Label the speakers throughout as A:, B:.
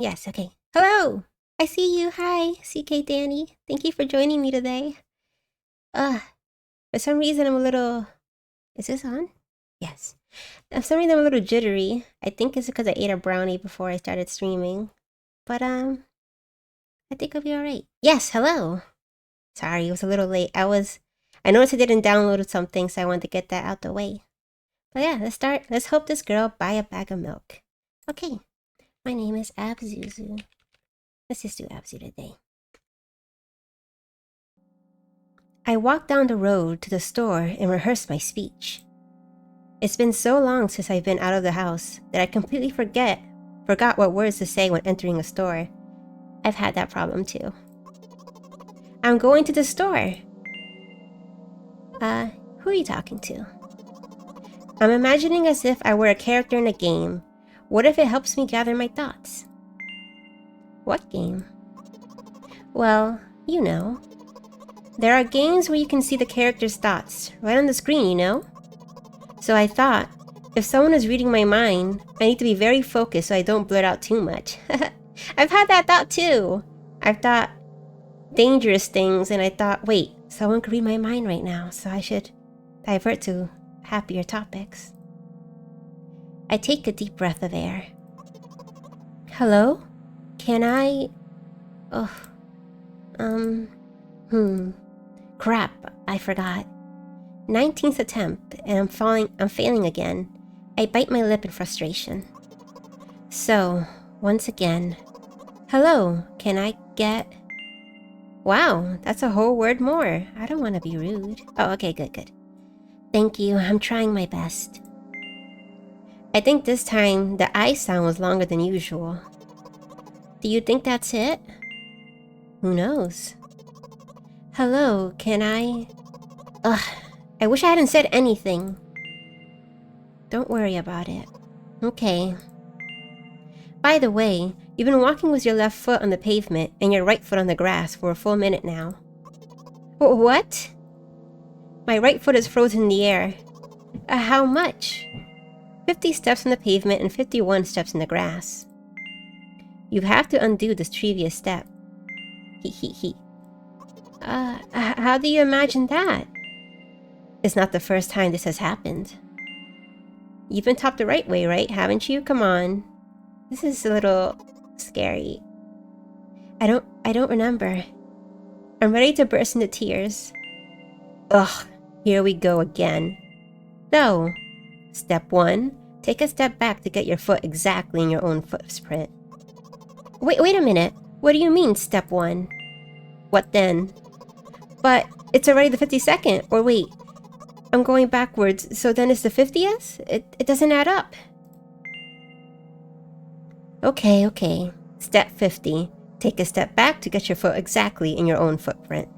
A: Yes, okay. Hello! I see you. Hi, CK Danny. Thank you for joining me today. For some reason I'm a little... Is this on? Yes. For some reason I'm a little jittery. I think it's because I ate a brownie before I started streaming. But, I think I'll be alright. Yes, hello! Sorry, it was a little late. I noticed I didn't download something, so I wanted to get that out the way. But yeah, let's start. Let's help this girl buy a bag of milk. Okay. My name is Abzuzu. Let's just do Abzu today. I walked down the road to the store and rehearsed my speech. It's been so long since I've been out of the house that I completely forgot what words to say when entering a store. I've had that problem too. I'm going to the store. Who are you talking to? I'm imagining as if I were a character in a game. What if it helps me gather my thoughts? What game? Well, you know. There are games where you can see the character's thoughts right on the screen, you know? So I thought, if someone is reading my mind, I need to be very focused so I don't blurt out too much. I've had that thought too. I've thought dangerous things and I thought, wait, someone could read my mind right now, so I should divert to happier topics. I take a deep breath of air. Hello? Can I... Crap, I forgot. 19th attempt, and I'm failing again. I bite my lip in frustration. So, once again, hello, can I get... Wow, that's a whole word more. I don't want to be rude. Oh, okay, good. Thank you, I'm trying my best. I think this time the I sound was longer than usual. Do you think that's it? Who knows? Hello, can I... I wish I hadn't said anything. Don't worry about it. Okay. By the way, you've been walking with your left foot on the pavement and your right foot on the grass for a full minute now. What? My right foot is frozen in the air. How much? 50 steps on the pavement and 51 steps in the grass. You have to undo this previous step. He. How do you imagine that? It's not the first time this has happened. You've been taught the right way, right? Haven't you? Come on. This is a little scary. I don't remember. I'm ready to burst into tears. Ugh, here we go again. So, step 1, take a step back to get your foot exactly in your own footprint. Wait a minute. What do you mean, step 1? What then? But it's already the 52nd, or wait. I'm going backwards, so then it's the 50th? It doesn't add up. Okay. Step 50. Take a step back to get your foot exactly in your own footprint.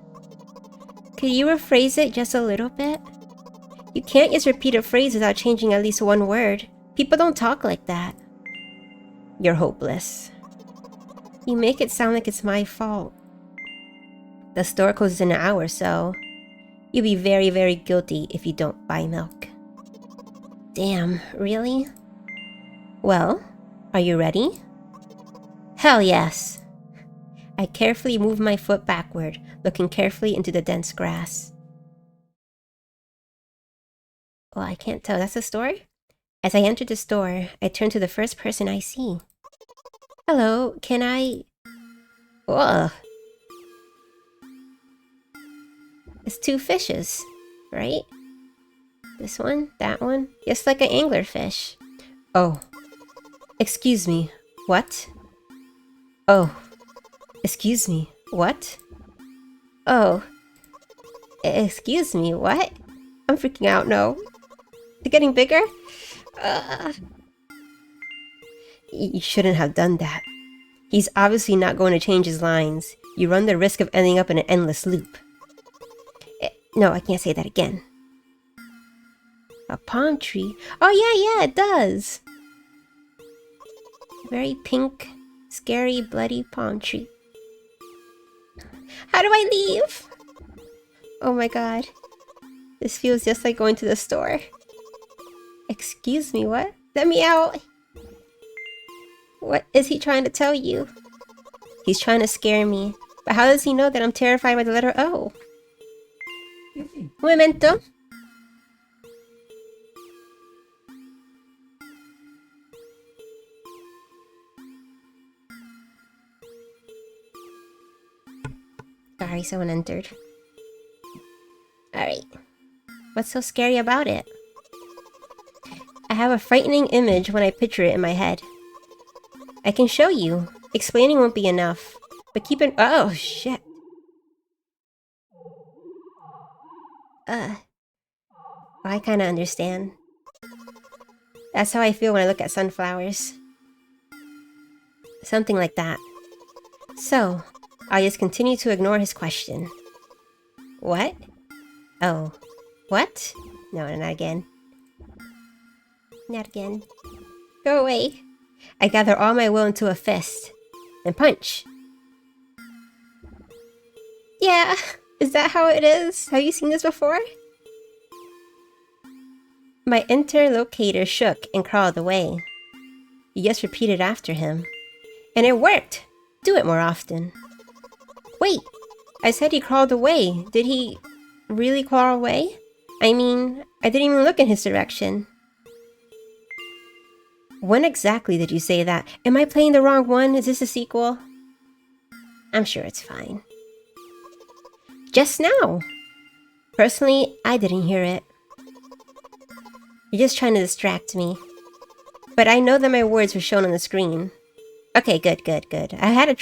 A: Could you rephrase it just a little bit? You can't just repeat a phrase without changing at least one word. People don't talk like that. You're hopeless. You make it sound like it's my fault. The store closes in an hour, so you'll be very, very guilty if you don't buy milk. Damn, really? Well, are you ready? Hell yes! I carefully move my foot backward, looking carefully into the dense grass. Well, I can't tell. That's the store? As I enter the store, I turn to the first person I see. Hello, can I... Ugh. It's 2 fishes, right? This one, that one, just like an anglerfish. Oh. Excuse me, what? Oh. Excuse me, what? Oh. Excuse me, what? I'm freaking out, no. They're getting bigger? You shouldn't have done that. He's obviously not going to change his lines. You run the risk of ending up in an endless loop. No, I can't say that again. A palm tree? Oh yeah, it does! Very pink, scary, bloody palm tree. How do I leave? Oh my god. This feels just like going to the store. Excuse me, what? Let me out! What is he trying to tell you? He's trying to scare me. But how does he know that I'm terrified by the letter O? Un momento. Sorry, someone entered. Alright. What's so scary about it? I have a frightening image when I picture it in my head. I can show you. Explaining won't be enough. But keep it— oh, shit. I kinda understand. That's how I feel when I look at sunflowers. Something like that. So, I'll just continue to ignore his question. What? Oh. What? No, not again. Not again. Go away. I gather all my will into a fist. And punch. Yeah, is that how it is? Have you seen this before? My interlocutor shook and crawled away. You just repeated after him. And it worked! Do it more often. Wait! I said he crawled away. Did he really crawl away? I mean, I didn't even look in his direction. When exactly did you say that? Am I playing the wrong one? Is this a sequel? I'm sure it's fine. Just now! Personally, I didn't hear it. You're just trying to distract me. But I know that my words were shown on the screen. Okay, good. I had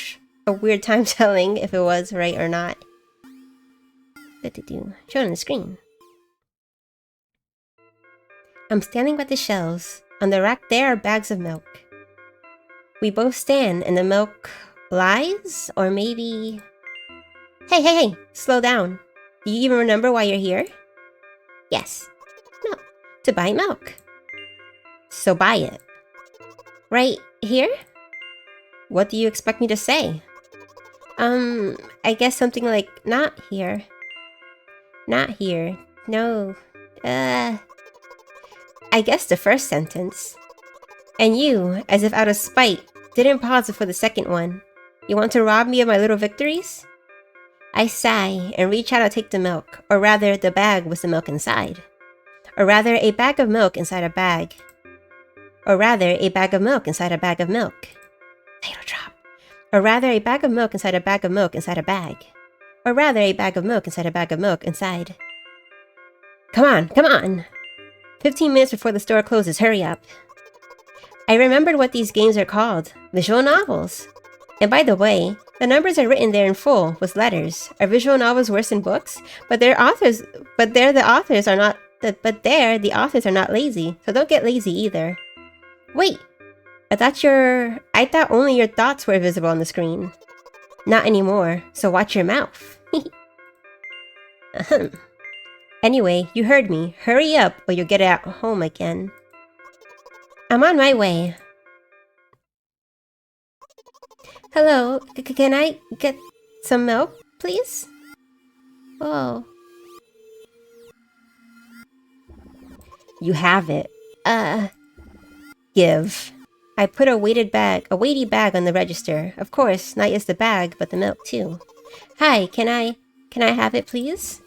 A: a weird time telling if it was right or not. Shown on the screen. I'm standing by the shelves. On the rack there are bags of milk. We both stand and the milk lies? Or maybe... Hey! Slow down. Do you even remember why you're here? Yes. No. To buy milk. So buy it. Right here? What do you expect me to say? I guess something like, not here. Not here. No. I guess the first sentence. And you, as if out of spite, didn't pause before the second one. You want to rob me of my little victories? I sigh and reach out to take the milk, or rather, the bag with the milk inside. Or rather, a bag of milk inside a bag. Or rather, a bag of milk inside a bag of milk. Title drop. Or rather, a bag of milk inside a bag of milk inside a bag. Or rather, a bag of milk inside a bag of milk inside. Come on! 15 minutes before the store closes, hurry up. I remembered what these games are called. Visual novels. And by the way, the numbers are written there in full, with letters. Are visual novels worse than books? But the authors are not lazy, so don't get lazy either. Wait! I thought only your thoughts were visible on the screen. Not anymore, so watch your mouth. Ahem. Anyway, you heard me. Hurry up or you'll get it at home again. I'm on my way. Hello, can I get some milk, please? Oh. You have it. Give. I put a weighty bag on the register. Of course, not just the bag, but the milk too. Hi, can I have it, please?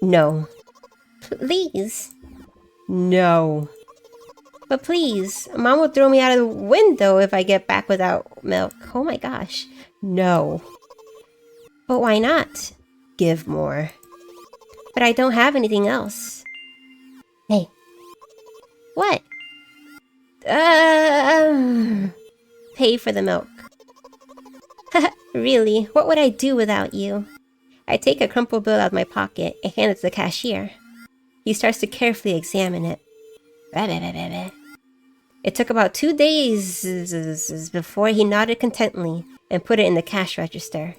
A: No. Please? No. But please, Mom will throw me out of the window if I get back without milk. Oh my gosh. No. But why not? Give more. But I don't have anything else. Hey. What? Pay for the milk. Really? What would I do without you? I take a crumpled bill out of my pocket and hand it to the cashier. He starts to carefully examine it. It took about 2 days before he nodded contentedly and put it in the cash register.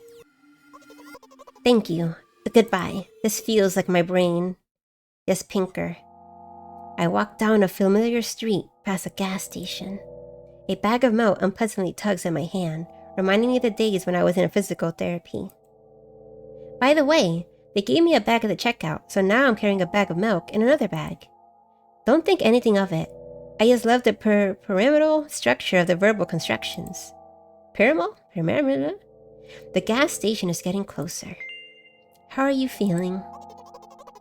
A: Thank you. Goodbye. This feels like my brain. Just pinker. I walk down a familiar street past a gas station. A bag of milk unpleasantly tugs at my hand, reminding me of the days when I was in physical therapy. By the way, they gave me a bag at the checkout, so now I'm carrying a bag of milk in another bag. Don't think anything of it. I just love the pyramidal structure of the verbal constructions. Pyramidal? Pyramidal? The gas station is getting closer. How are you feeling?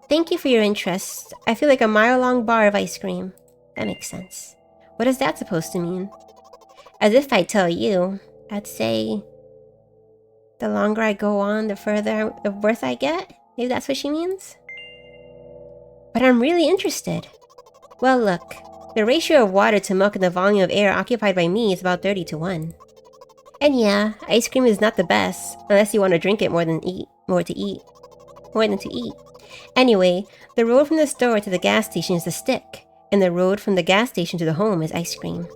A: Thank you for your interest. I feel like a mile-long bar of ice cream. That makes sense. What is that supposed to mean? As if I tell you, I'd say the longer I go on, the further of worth I get? Maybe that's what she means? But I'm really interested. Well, look. The ratio of water to milk and the volume of air occupied by me is about 30 to 1. And yeah, ice cream is not the best, unless you want to drink it more than to eat. Anyway, the road from the store to the gas station is the stick, and the road from the gas station to the home is ice cream.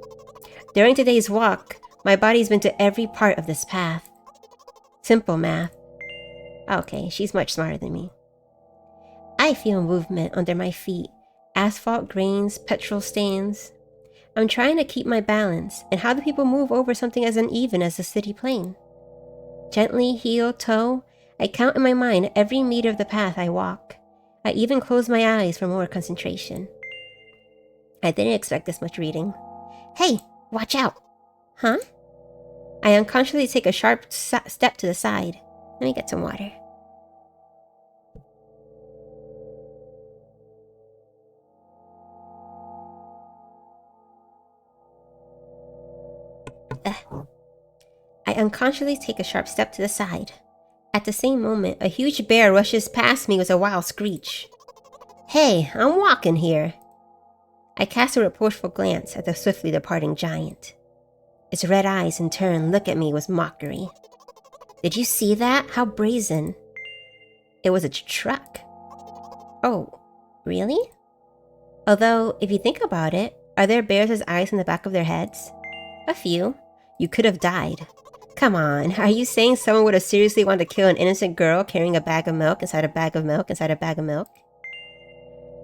A: During today's walk, my body's been to every part of this path. Simple math. Okay, she's much smarter than me. I feel movement under my feet. Asphalt grains, petrol stains. I'm trying to keep my balance, and how do people move over something as uneven as the city plane? Gently, heel, toe, I count in my mind every meter of the path I walk. I even close my eyes for more concentration. I didn't expect this much reading. Hey, watch out! Huh? I unconsciously take a sharp step to the side. Let me get some water. I unconsciously take a sharp step to the side. At the same moment, a huge bear rushes past me with a wild screech. Hey, I'm walking here. I cast a reproachful glance at the swiftly departing giant. Its red eyes, in turn, look at me with mockery. Did you see that? How brazen. It was a truck. Oh, really? Although, if you think about it, are there bears with eyes in the back of their heads? A few. You could have died. Come on, are you saying someone would have seriously wanted to kill an innocent girl carrying a bag of milk inside a bag of milk inside a bag of milk?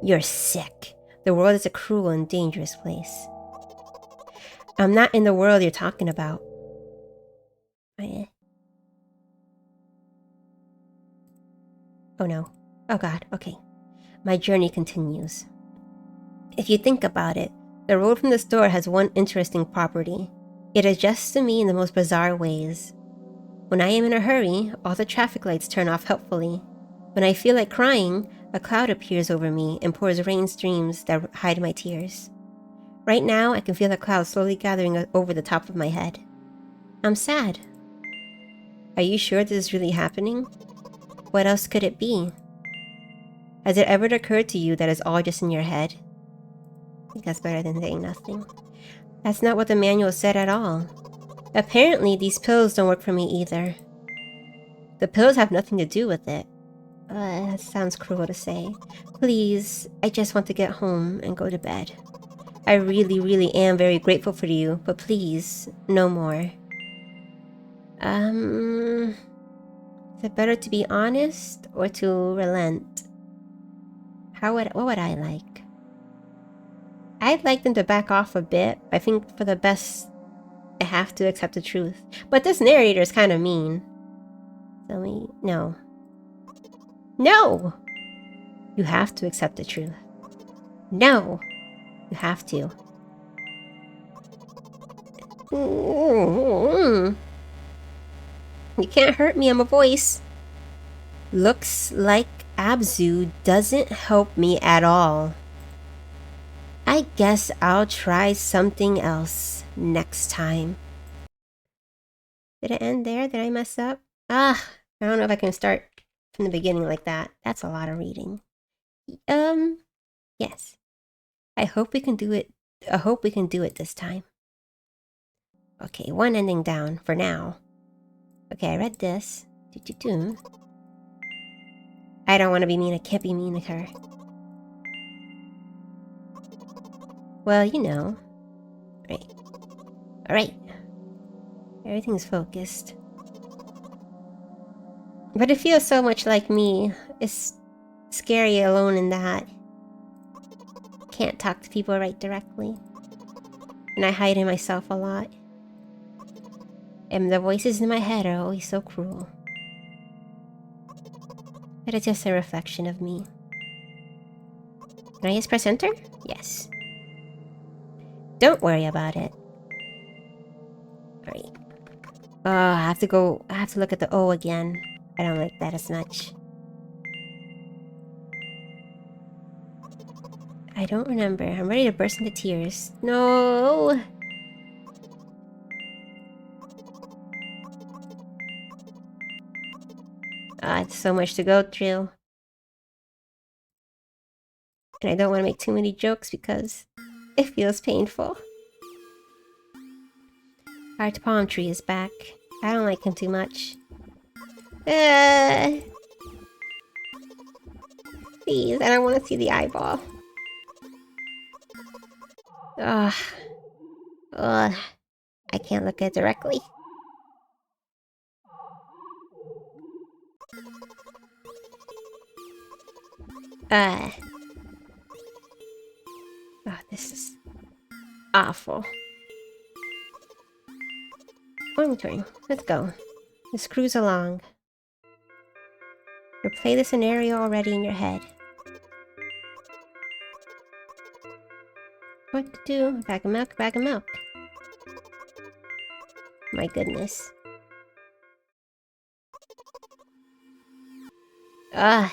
A: You're sick. The world is a cruel and dangerous place. I'm not in the world you're talking about. Oh no. Oh god, okay. My journey continues. If you think about it, the road from the store has one interesting property. It adjusts to me in the most bizarre ways. When I am in a hurry, all the traffic lights turn off helpfully. When I feel like crying, a cloud appears over me and pours rain streams that hide my tears. Right now, I can feel the cloud slowly gathering over the top of my head. I'm sad. Are you sure this is really happening? What else could it be? Has it ever occurred to you that it's all just in your head? I think that's better than saying nothing. That's not what the manual said at all. Apparently, these pills don't work for me either. The pills have nothing to do with it. That sounds cruel to say. Please, I just want to get home and go to bed. I really, really am very grateful for you, but please, no more. Is it better to be honest or to relent? What would I like? I'd like them to back off a bit. I think for the best, I have to accept the truth. But this narrator is kind of mean. No. No! You have to accept the truth. No! You have to. You can't hurt me, I'm a voice. Looks like Abzu doesn't help me at all. I guess I'll try something else next time. Did it end there? Did I mess up? I don't know if I can start from the beginning like that. That's a lot of reading. Yes. I hope we can do it. I hope we can do it this time. Okay, one ending down for now. Okay, I read this. I don't want to be mean. I can't be mean to her. Well, you know. Right. Alright. Everything's focused. But it feels so much like me. It's scary alone in that. Can't talk to people right directly. And I hide in myself a lot. And the voices in my head are always so cruel. But it's just a reflection of me. Can I just press enter? Yes. Don't worry about it. Alright. I have to look at the O again. I don't like that as much. I don't remember. I'm ready to burst into tears. No! It's so much to go through. And I don't want to make too many jokes because it feels painful. Art Palm Tree is back. I don't like him too much. Please, I don't want to see the eyeball. Ugh. Ugh. I can't look at it directly. Oh, this is awful. Monitoring. Let's go. Let's cruise along. Replay the scenario already in your head. What to do? Bag of milk, bag of milk. My goodness. Ugh.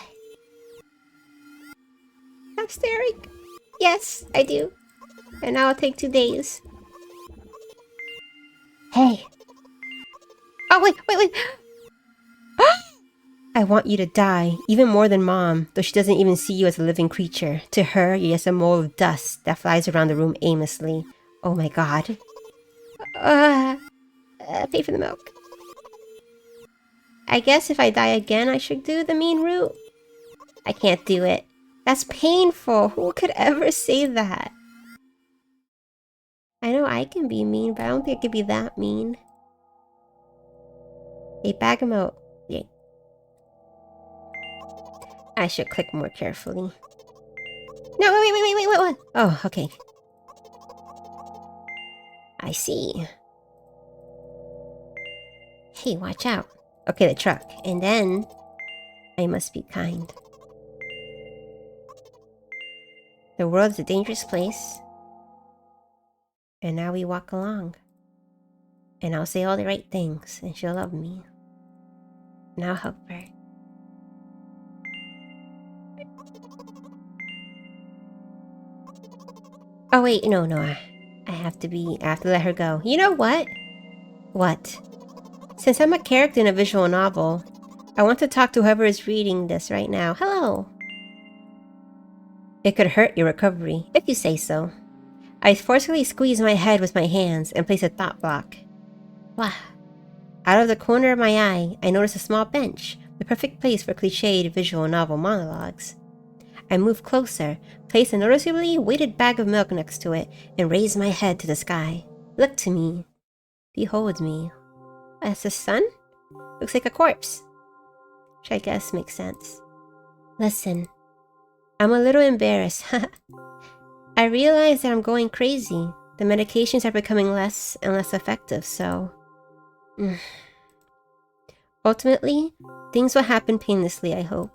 A: Stop staring. Yes, I do. And now it'll take 2 days. Hey. Oh, wait. I want you to die, even more than Mom, though she doesn't even see you as a living creature. To her, you're just a mole of dust that flies around the room aimlessly. Oh my god. Pay for the milk. I guess if I die again, I should do the mean route. I can't do it. That's painful. Who could ever say that? I know I can be mean, but I don't think I could be that mean. A bag of milk. Yay. I should click more carefully. No, wait, what? Oh, okay. I see. Hey, watch out. Okay, the truck. And then, I must be kind. The world is a dangerous place. And now we walk along. And I'll say all the right things, and she'll love me. And I'll help her. Oh wait, no, I have to let her go. You know what? What? Since I'm a character in a visual novel, I want to talk to whoever is reading this right now. Hello! It could hurt your recovery, if you say so. I forcefully squeeze my head with my hands and place a thought block. Wah! Out of the corner of my eye, I notice a small bench, the perfect place for cliched visual novel monologues. I move closer, place a noticeably weighted bag of milk next to it, and raise my head to the sky. Look to me. Behold me. That's the sun? Looks like a corpse. Which I guess makes sense. Listen. I'm a little embarrassed. I realize that I'm going crazy. The medications are becoming less and less effective, so... Ultimately, things will happen painlessly, I hope.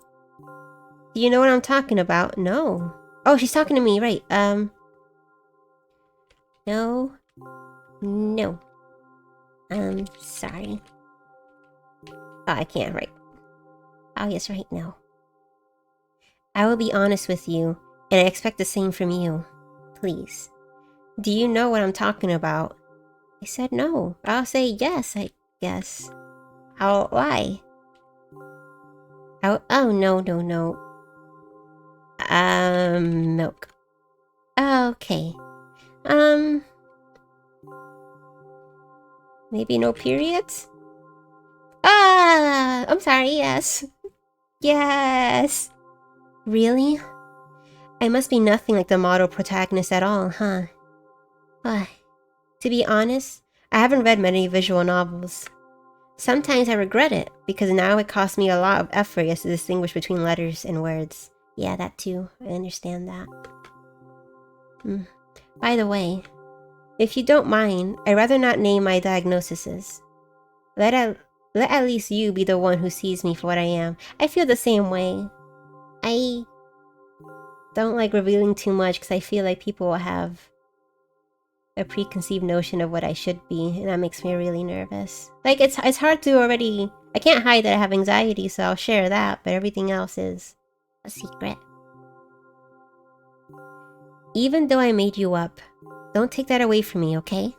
A: Do you know what I'm talking about? No. Oh, she's talking to me, right. No. No. Sorry. Oh, I can't, right. Oh, yes, right, no. I will be honest with you, and I expect the same from you. Please. Do you know what I'm talking about? I said no. I'll say yes, I guess. I'll lie. Oh, no. Milk. Okay. Maybe no periods? I'm sorry, yes. Yes. Really? I must be nothing like the model protagonist at all, huh? To be honest, I haven't read many visual novels. Sometimes I regret it, because now it costs me a lot of effort just to distinguish between letters and words. Yeah, that too. I understand that. By the way, if you don't mind, I'd rather not name my diagnoses. Let at least you be the one who sees me for what I am. I feel the same way. I don't like revealing too much because I feel like people will have a preconceived notion of what I should be, and that makes me really nervous. Like, it's hard to already... I can't hide that I have anxiety, so I'll share that, but everything else is a secret. Even though I made you up, don't take that away from me, okay?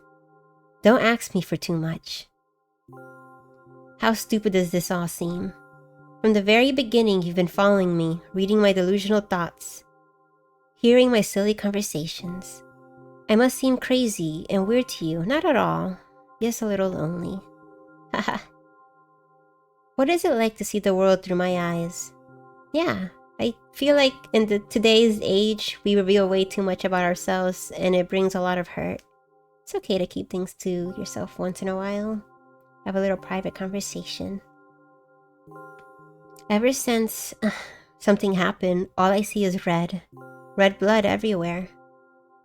A: Don't ask me for too much. How stupid does this all seem? From the very beginning, you've been following me, reading my delusional thoughts, hearing my silly conversations. I must seem crazy and weird to you. Not at all. Just a little lonely. Haha. What is it like to see the world through my eyes? Yeah, I feel like in today's age, we reveal way too much about ourselves and it brings a lot of hurt. It's okay to keep things to yourself once in a while. Have a little private conversation. Ever since something happened, all I see is red. Red blood everywhere.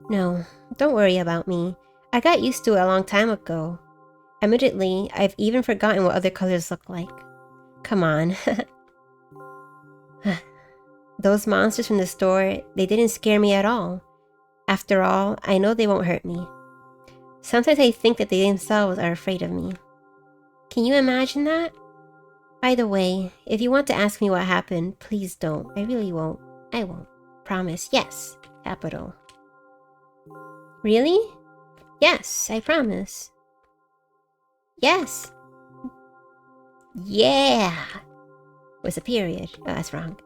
A: No, don't worry about me. I got used to it a long time ago. Admittedly, I've even forgotten what other colors look like. Come on. Those monsters from the store, they didn't scare me at all. After all, I know they won't hurt me. Sometimes I think that they themselves are afraid of me. Can you imagine that? By the way, if you want to ask me what happened, please don't. I really won't. I won't. Promise. Yes. Capital. Really? Yes, I promise. Yes. Yeah. Was a period. Oh, that's wrong.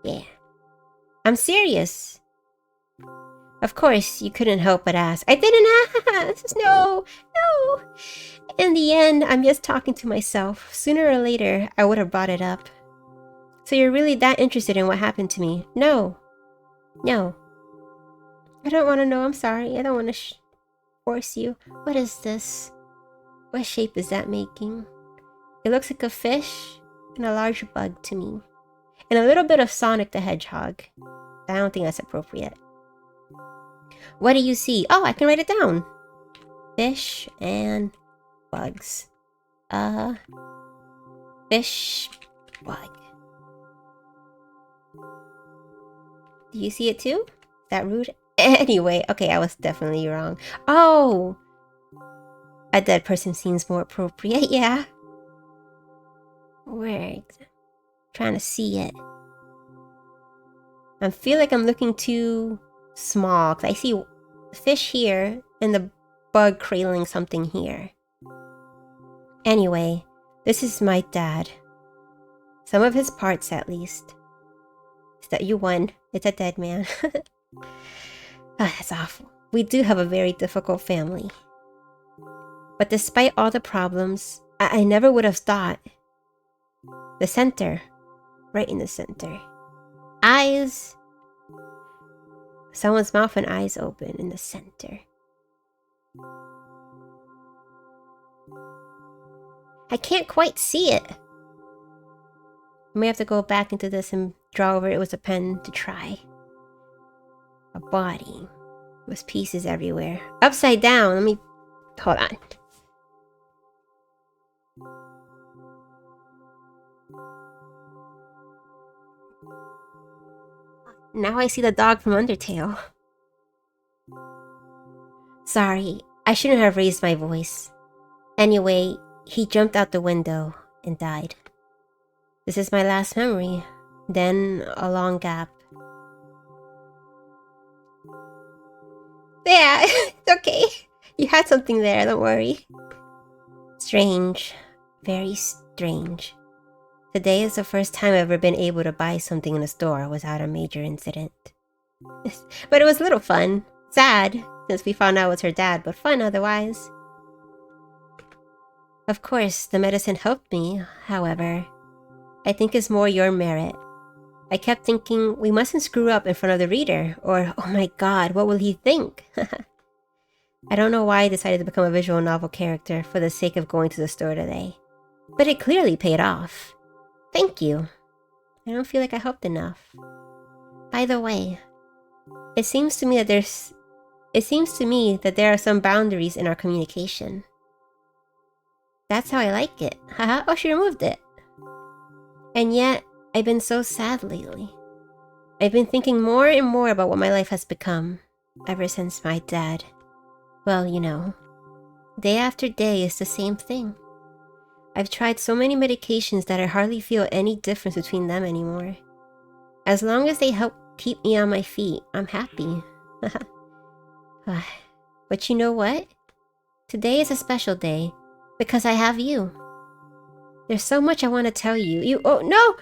A: Yeah. I'm serious. Of course, you couldn't help but ask. I didn't ask! No! No! In the end, I'm just talking to myself. Sooner or later, I would have brought it up. So you're really that interested in what happened to me? No. No. I don't want to know, I'm sorry. I don't want to force you. What is this? What shape is that making? It looks like a fish and a large bug to me. And a little bit of Sonic the Hedgehog. I don't think that's appropriate. What do you see? Oh, I can write it down. Fish and bugs. Fish bug. Do you see it too? Is that rude? Anyway, okay, I was definitely wrong. Oh! A dead person seems more appropriate, yeah. Where? Trying to see it. I feel like I'm looking too small, because I see fish here and the bug cradling something here. Anyway, this is my dad. Some of his parts, at least. Is that you won? It's a dead man. That's awful. We do have a very difficult family. But despite all the problems, I never would have thought. The center. Right in the center. Eyes. Someone's mouth and eyes open in the center. I can't quite see it. I may have to go back into this and draw over it with a pen to try. A body with pieces everywhere. Upside down. Let me... Hold on. Now I see the dog from Undertale. Sorry, I shouldn't have raised my voice. Anyway, he jumped out the window and died. This is my last memory. Then a long gap. Yeah, it's okay. You had something there, don't worry. Strange. Very strange. Today is the first time I've ever been able to buy something in a store without a major incident. But it was a little fun. Sad, since we found out it was her dad, but fun otherwise. Of course, the medicine helped me, however. I think it's more your merit. I kept thinking, we mustn't screw up in front of the reader, or, oh my god, what will he think? I don't know why I decided to become a visual novel character for the sake of going to the store today. But it clearly paid off. Thank you. I don't feel like I helped enough. By the way, it seems to me that there are some boundaries in our communication. That's how I like it. Haha, oh, she removed it. And yet, I've been so sad lately. I've been thinking more and more about what my life has become ever since my dad. Well, you know, day after day is the same thing. I've tried so many medications that I hardly feel any difference between them anymore. As long as they help keep me on my feet, I'm happy. But you know what? Today is a special day because I have you. There's so much I want to tell you. Oh, no.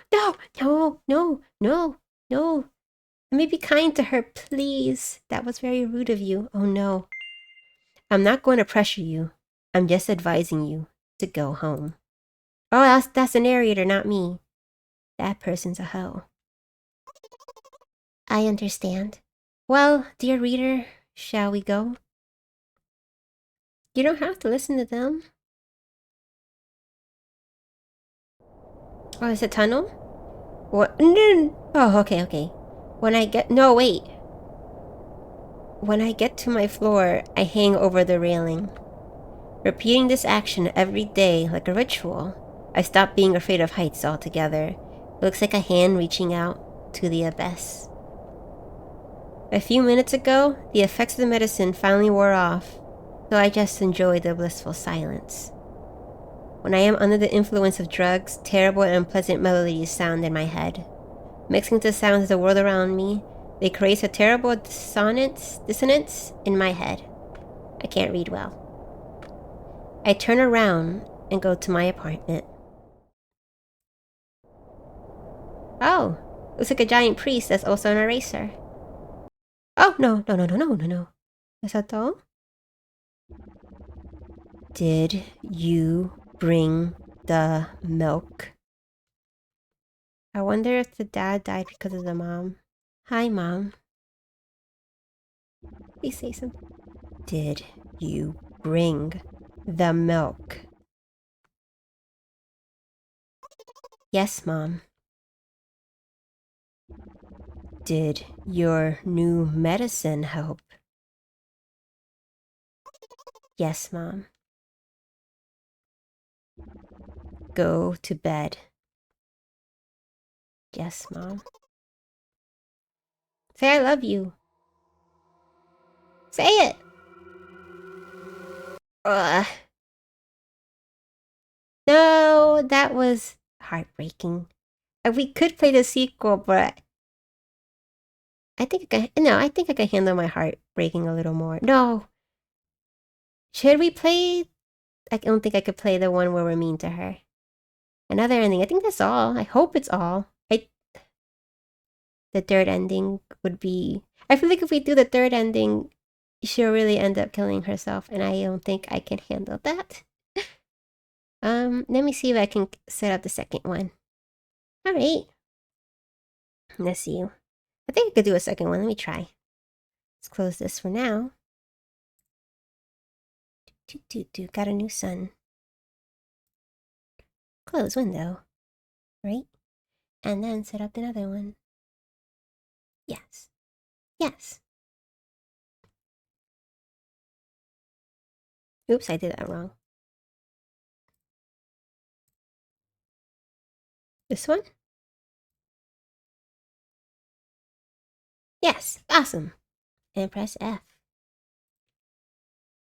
A: Let me be kind to her, please. That was very rude of you. Oh no. I'm not going to pressure you. I'm just advising you to go home. Oh, that's the narrator, not me. That person's a hoe. I understand. Well, dear reader, shall we go? You don't have to listen to them. Oh, is it tunnel? What? Oh, okay. When I get... No, wait. When I get to my floor, I hang over the railing. Repeating this action every day like a ritual, I stop being afraid of heights altogether. It looks like a hand reaching out to the abyss. A few minutes ago, the effects of the medicine finally wore off, so I just enjoy the blissful silence. When I am under the influence of drugs, terrible and unpleasant melodies sound in my head. Mixing with the sounds of the world around me, they create a terrible dissonance in my head. I can't read well. I turn around and go to my apartment. Oh, looks like a giant priest that's also an eraser. Oh, no. Is that all? Did you bring the milk? I wonder if the dad died because of the mom. Hi, Mom. Please say something. Did you bring the milk? Yes, Mom. Did your new medicine help? Yes, Mom. Go to bed. Yes, Mom. Say I love you. Say it! Ugh. No, that was heartbreaking. We could play the sequel, but I think I think I can handle my heart breaking a little more. No. Should we play? I don't think I could play the one where we're mean to her. Another ending. I think that's all. I hope it's all. The third ending would be... I feel like if we do the third ending, she'll really end up killing herself, and I don't think I can handle that. Let me see if I can set up the second one. Alright. Let's see. I think I could do a second one. Let me try. Let's close this for now. Got a new sun. Close window. Right? And then set up another one. Yes. Oops, I did that wrong. This one? Yes, awesome. And press F.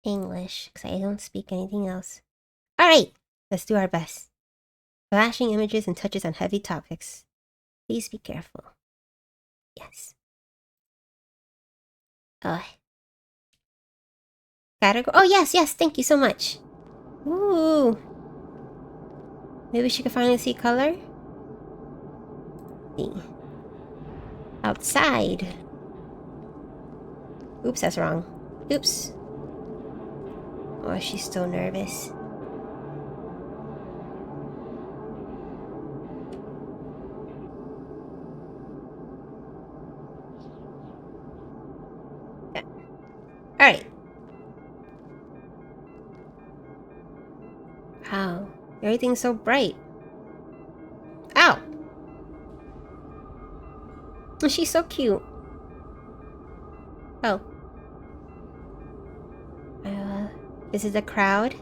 A: English, because I don't speak anything else. Alright, let's do our best. Flashing images and touches on heavy topics. Please be careful. Yes. Gotta go. Oh, yes, thank you so much. Ooh. Maybe she could finally see color? See. Outside. Oops, that's wrong. Oops. Oh, she's still nervous. Yeah. Alright. Wow. Everything's so bright. Ow! Oh, she's so cute. Oh. Is it a crowd?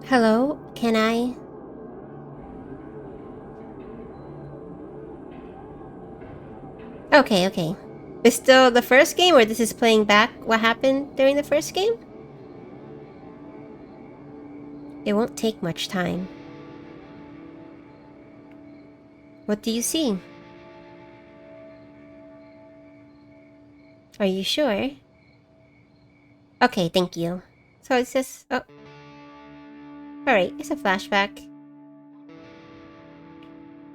A: Hello? Can I? Okay. It's still the first game, or this is playing back what happened during the first game? It won't take much time. What do you see? Are you sure? Okay, thank you. So it's just... oh. Alright, it's a flashback.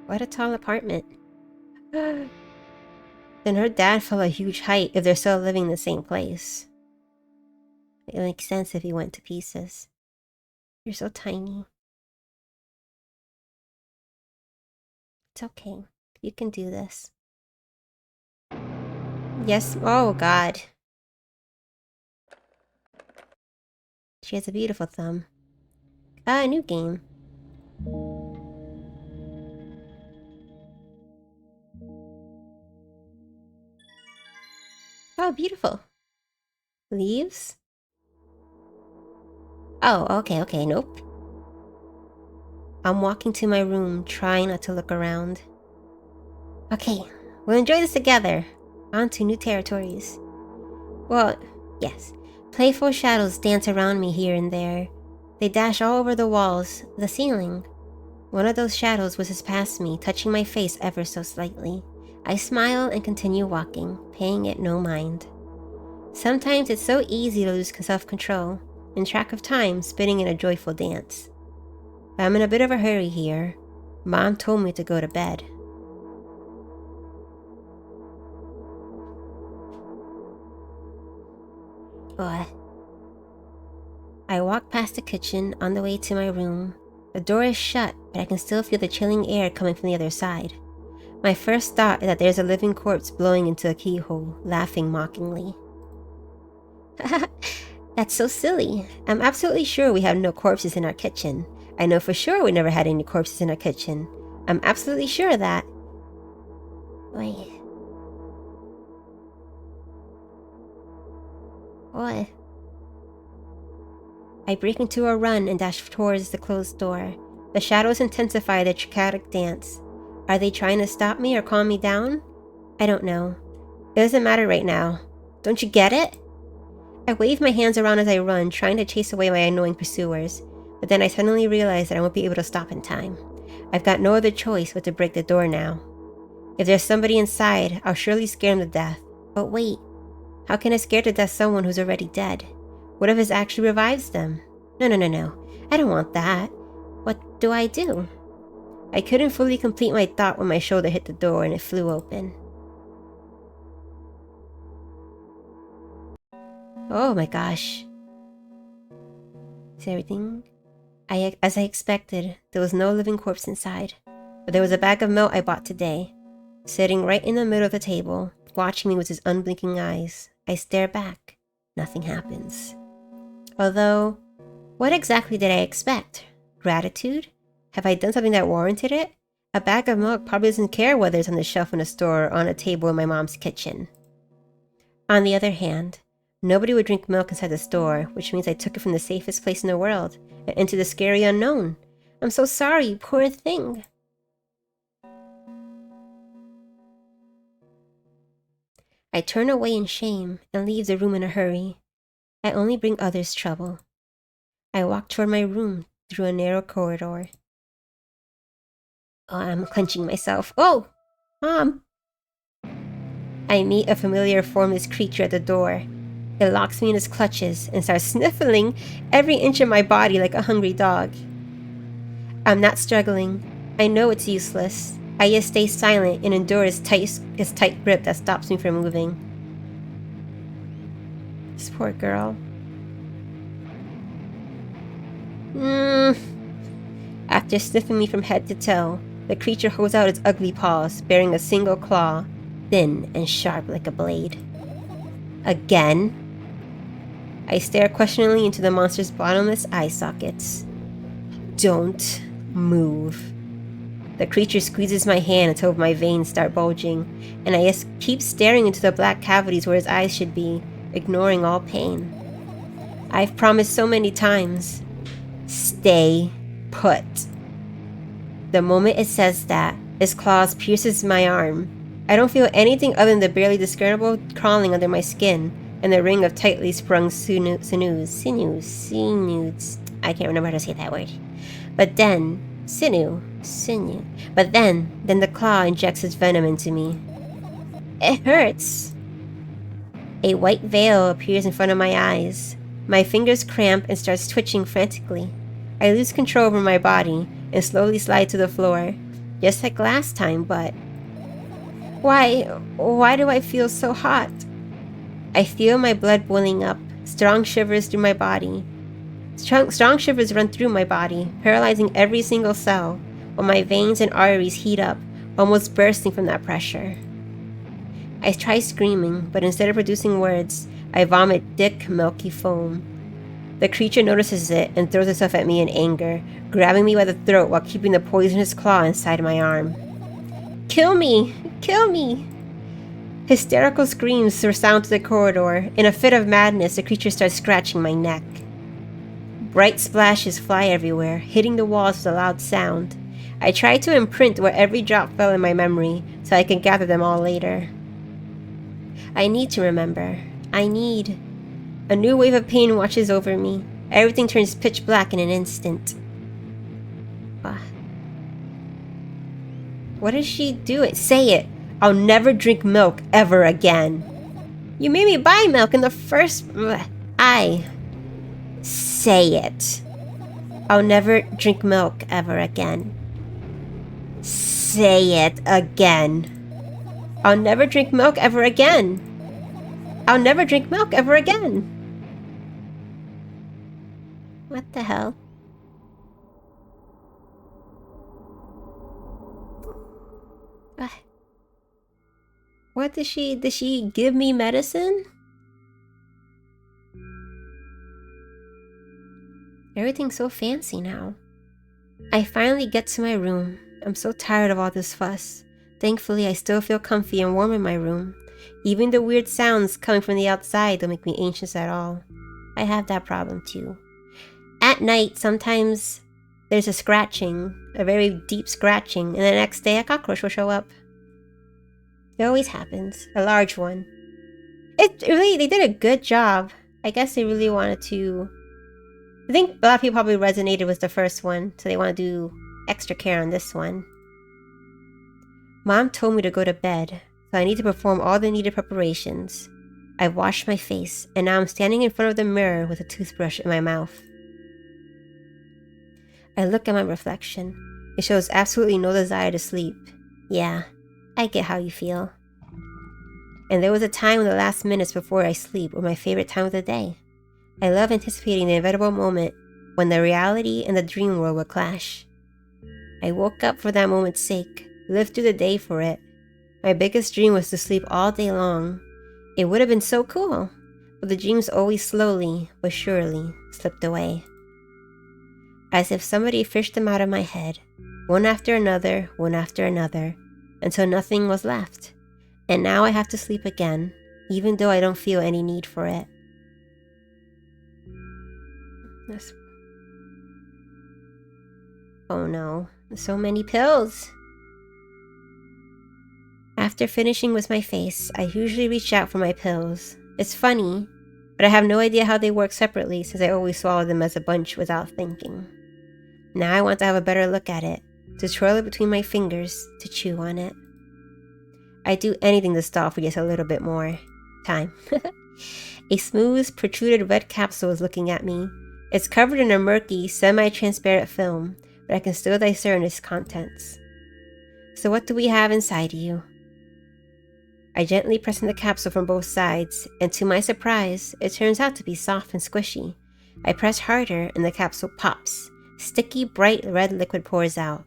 A: What a tall apartment. Then her dad fell a huge height if they're still living in the same place. It makes sense if he went to pieces. You're so tiny. It's okay. You can do this. Yes. Oh, God. She has a beautiful thumb. Ah, a new game. Oh, beautiful. Leaves? Oh, okay, nope. I'm walking to my room, trying not to look around. Okay, we'll enjoy this together. On to new territories. Well, yes. Playful shadows dance around me here and there. They dash all over the walls, the ceiling. One of those shadows whizzes past me, touching my face ever so slightly. I smile and continue walking, paying it no mind. Sometimes it's so easy to lose self-control, and track of time, spinning in a joyful dance. I'm in a bit of a hurry here. Mom told me to go to bed. I walk past the kitchen on the way to my room. The door is shut, but I can still feel the chilling air coming from the other side. My first thought is that there's a living corpse blowing into a keyhole, laughing mockingly. That's so silly. I'm absolutely sure we have no corpses in our kitchen. I know for sure we never had any corpses in our kitchen. I'm absolutely sure of that. Wait. What? I break into a run and dash towards the closed door. The shadows intensify their triadic dance. Are they trying to stop me or calm me down? I don't know. It doesn't matter right now. Don't you get it? I wave my hands around as I run, trying to chase away my annoying pursuers, but then I suddenly realize that I won't be able to stop in time. I've got no other choice but to break the door now. If there's somebody inside, I'll surely scare him to death. But wait, how can I scare to death someone who's already dead? What if this actually revives them? No. I don't want that. What do? I couldn't fully complete my thought when my shoulder hit the door and it flew open. Oh my gosh. Is everything? As I expected, there was no living corpse inside. But there was a bag of milk I bought today. Sitting right in the middle of the table, watching me with his unblinking eyes. I stare back. Nothing happens. Although, what exactly did I expect? Gratitude? Have I done something that warranted it? A bag of milk probably doesn't care whether it's on the shelf in a store or on a table in my mom's kitchen. On the other hand, nobody would drink milk inside the store, which means I took it from the safest place in the world and into the scary unknown. I'm so sorry, poor thing. I turn away in shame and leave the room in a hurry. I only bring others trouble. I walk toward my room through a narrow corridor. Oh, I'm clenching myself. Oh! Mom! I meet a familiar formless creature at the door. It locks me in its clutches and starts sniffling every inch of my body like a hungry dog. I'm not struggling. I know it's useless. I just stay silent and endure his tight grip that stops me from moving. This poor girl. After sniffing me from head to toe, the creature holds out its ugly paws, bearing a single claw, thin and sharp like a blade. Again? I stare questioningly into the monster's bottomless eye sockets. Don't move. The creature squeezes my hand until my veins start bulging, and I just keep staring into the black cavities where his eyes should be, ignoring all pain. I've promised so many times. Stay put. The moment it says that, its claws pierces my arm. I don't feel anything other than the barely discernible crawling under my skin and the ring of tightly sprung sinews. I can't remember how to say that word. But then, sinew. But then the claw injects its venom into me. It hurts. A white veil appears in front of my eyes. My fingers cramp and starts twitching frantically. I lose control over my body and slowly slide to the floor, just like last time, but... Why do I feel so hot? I feel my blood boiling up, strong shivers through my body. Strong shivers run through my body, paralyzing every single cell, while my veins and arteries heat up, almost bursting from that pressure. I try screaming, but instead of producing words, I vomit thick, milky foam. The creature notices it and throws itself at me in anger, grabbing me by the throat while keeping the poisonous claw inside my arm. Kill me! Kill me! Hysterical screams resound to the corridor. In a fit of madness, the creature starts scratching my neck. Bright splashes fly everywhere, hitting the walls with a loud sound. I try to imprint where every drop fell in my memory, so I can gather them all later. I need to remember. A new wave of pain washes over me. Everything turns pitch black in an instant. What is she doing? Say it! I'll never drink milk ever again. You made me buy milk in the first... Say it. I'll never drink milk ever again. Say it again. I'll never drink milk ever again. I'll never drink milk ever again. What the hell? What did she give me medicine? Everything's so fancy now. I finally get to my room. I'm so tired of all this fuss. Thankfully, I still feel comfy and warm in my room. Even the weird sounds coming from the outside don't make me anxious at all. I have that problem too. At night, sometimes there's a scratching, a very deep scratching, and the next day a cockroach will show up. It always happens. A large one. They did a good job. I guess they really wanted to... I think a lot of people probably resonated with the first one, so they want to do extra care on this one. Mom told me to go to bed, so I need to perform all the needed preparations. I've washed my face, and now I'm standing in front of the mirror with a toothbrush in my mouth. I look at my reflection. It shows absolutely no desire to sleep. Yeah, I get how you feel. And there was a time in the last minutes before I sleep were my favorite time of the day. I love anticipating the inevitable moment when the reality and the dream world will clash. I woke up for that moment's sake, lived through the day for it. My biggest dream was to sleep all day long. It would have been so cool, but the dreams always slowly but surely slipped away. As if somebody fished them out of my head, one after another, until nothing was left. And now I have to sleep again, even though I don't feel any need for it. Oh no, so many pills! After finishing with my face, I usually reach out for my pills. It's funny, but I have no idea how they work separately since I always swallow them as a bunch without thinking. Now I want to have a better look at it, to twirl it between my fingers, to chew on it. I'd do anything to stall for just a little bit more time. A smooth, protruded red capsule is looking at me. It's covered in a murky, semi-transparent film, but I can still discern its contents. So what do we have inside you? I gently press in the capsule from both sides, and to my surprise, it turns out to be soft and squishy. I press harder, and the capsule pops. Sticky, bright red liquid pours out.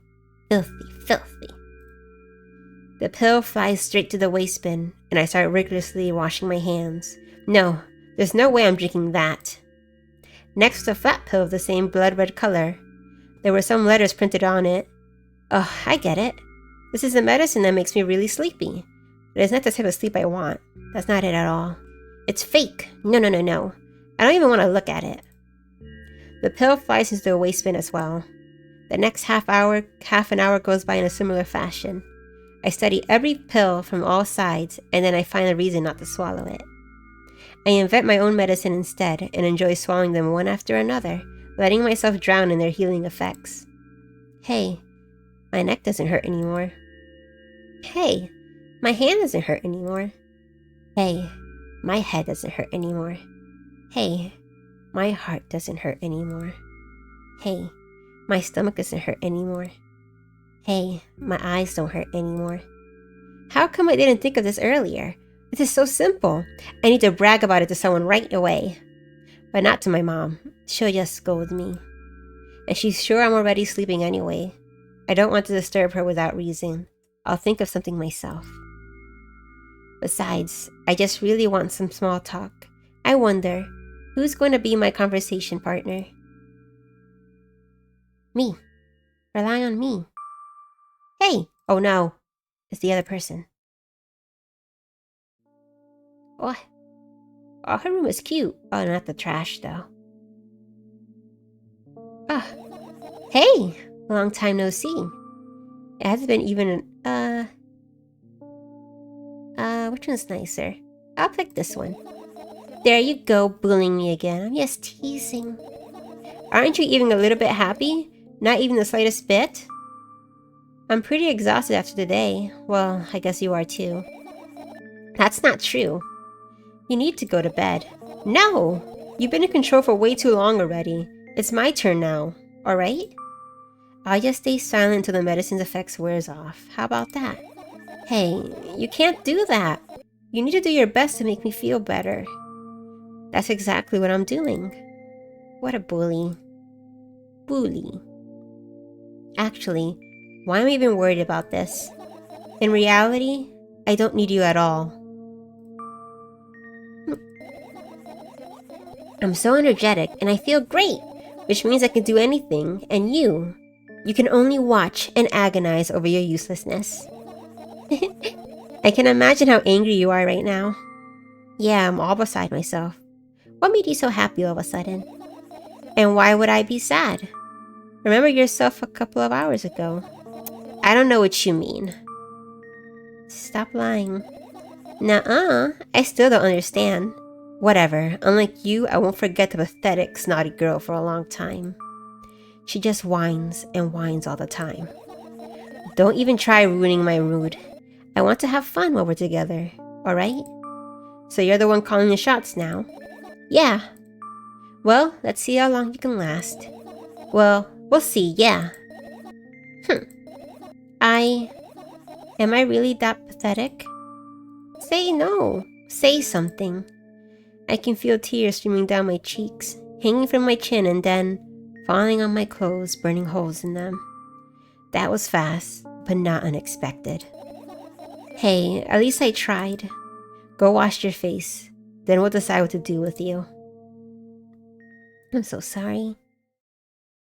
A: Filthy, filthy. The pill flies straight to the waste bin, and I start rigorously washing my hands. No, there's no way I'm drinking that. Next, a flat pill of the same blood red color. There were some letters printed on it. Oh, I get it. This is a medicine that makes me really sleepy. But it's not the type of sleep I want. That's not it at all. It's fake. No. I don't even want to look at it. The pill flies into the waste bin as well. The next half an hour goes by in a similar fashion. I study every pill from all sides, and then I find a reason not to swallow it. I invent my own medicine instead and enjoy swallowing them one after another, letting myself drown in their healing effects. Hey, my neck doesn't hurt anymore. Hey, my hand doesn't hurt anymore. Hey, my head doesn't hurt anymore. Hey, my heart doesn't hurt anymore. Hey, my stomach doesn't hurt anymore. Hey, my eyes don't hurt anymore. How come I didn't think of this earlier? This is so simple. I need to brag about it to someone right away. But not to my mom. She'll just scold me. And she's sure I'm already sleeping anyway. I don't want to disturb her without reason. I'll think of something myself. Besides, I just really want some small talk. I wonder, who's going to be my conversation partner? Me. Rely on me. Hey! Oh no. It's the other person. What? Oh, her room is cute. Oh, not the trash though. Ah. Hey! Long time no see. It hasn't been even which one's nicer? I'll pick this one. There you go, bullying me again. I'm just teasing. Aren't you even a little bit happy? Not even the slightest bit? I'm pretty exhausted after the day. Well, I guess you are too. That's not true. You need to go to bed. No! You've been in control for way too long already. It's my turn now, alright? I'll just stay silent until the medicine's effects wears off. How about that? Hey, you can't do that. You need to do your best to make me feel better. That's exactly what I'm doing. What a bully. Bully. Actually, why am I even worried about this? In reality, I don't need you at all. I'm so energetic and I feel great, which means I can do anything, and you can only watch and agonize over your uselessness. I can imagine how angry you are right now. Yeah, I'm all beside myself. What made you so happy all of a sudden? And why would I be sad? Remember yourself a couple of hours ago. I don't know what you mean. Stop lying. Nuh-uh, I still don't understand. Whatever, unlike you, I won't forget the pathetic, snotty girl for a long time. She just whines and whines all the time. Don't even try ruining my mood. I want to have fun while we're together, alright? So you're the one calling the shots now? Yeah. Well, let's see how long you can last. Well, we'll see, yeah. Am I really that pathetic? Say no. Say something. I can feel tears streaming down my cheeks, hanging from my chin and then falling on my clothes, burning holes in them. That was fast, but not unexpected. Hey, at least I tried. Go wash your face, then we'll decide what to do with you. I'm so sorry.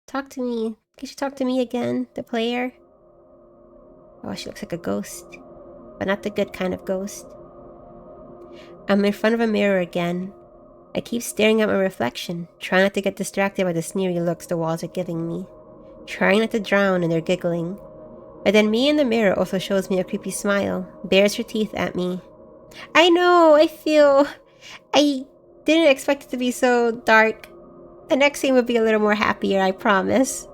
A: Talk to me. Can you talk to me again, the player? Oh, she looks like a ghost, but not the good kind of ghost. I'm in front of a mirror again. I keep staring at my reflection, trying not to get distracted by the sneery looks the walls are giving me, trying not to drown in their giggling. But then me in the mirror also shows me a creepy smile, bares her teeth at me. I know, I didn't expect it to be so dark. The next scene would be a little more happier, I promise.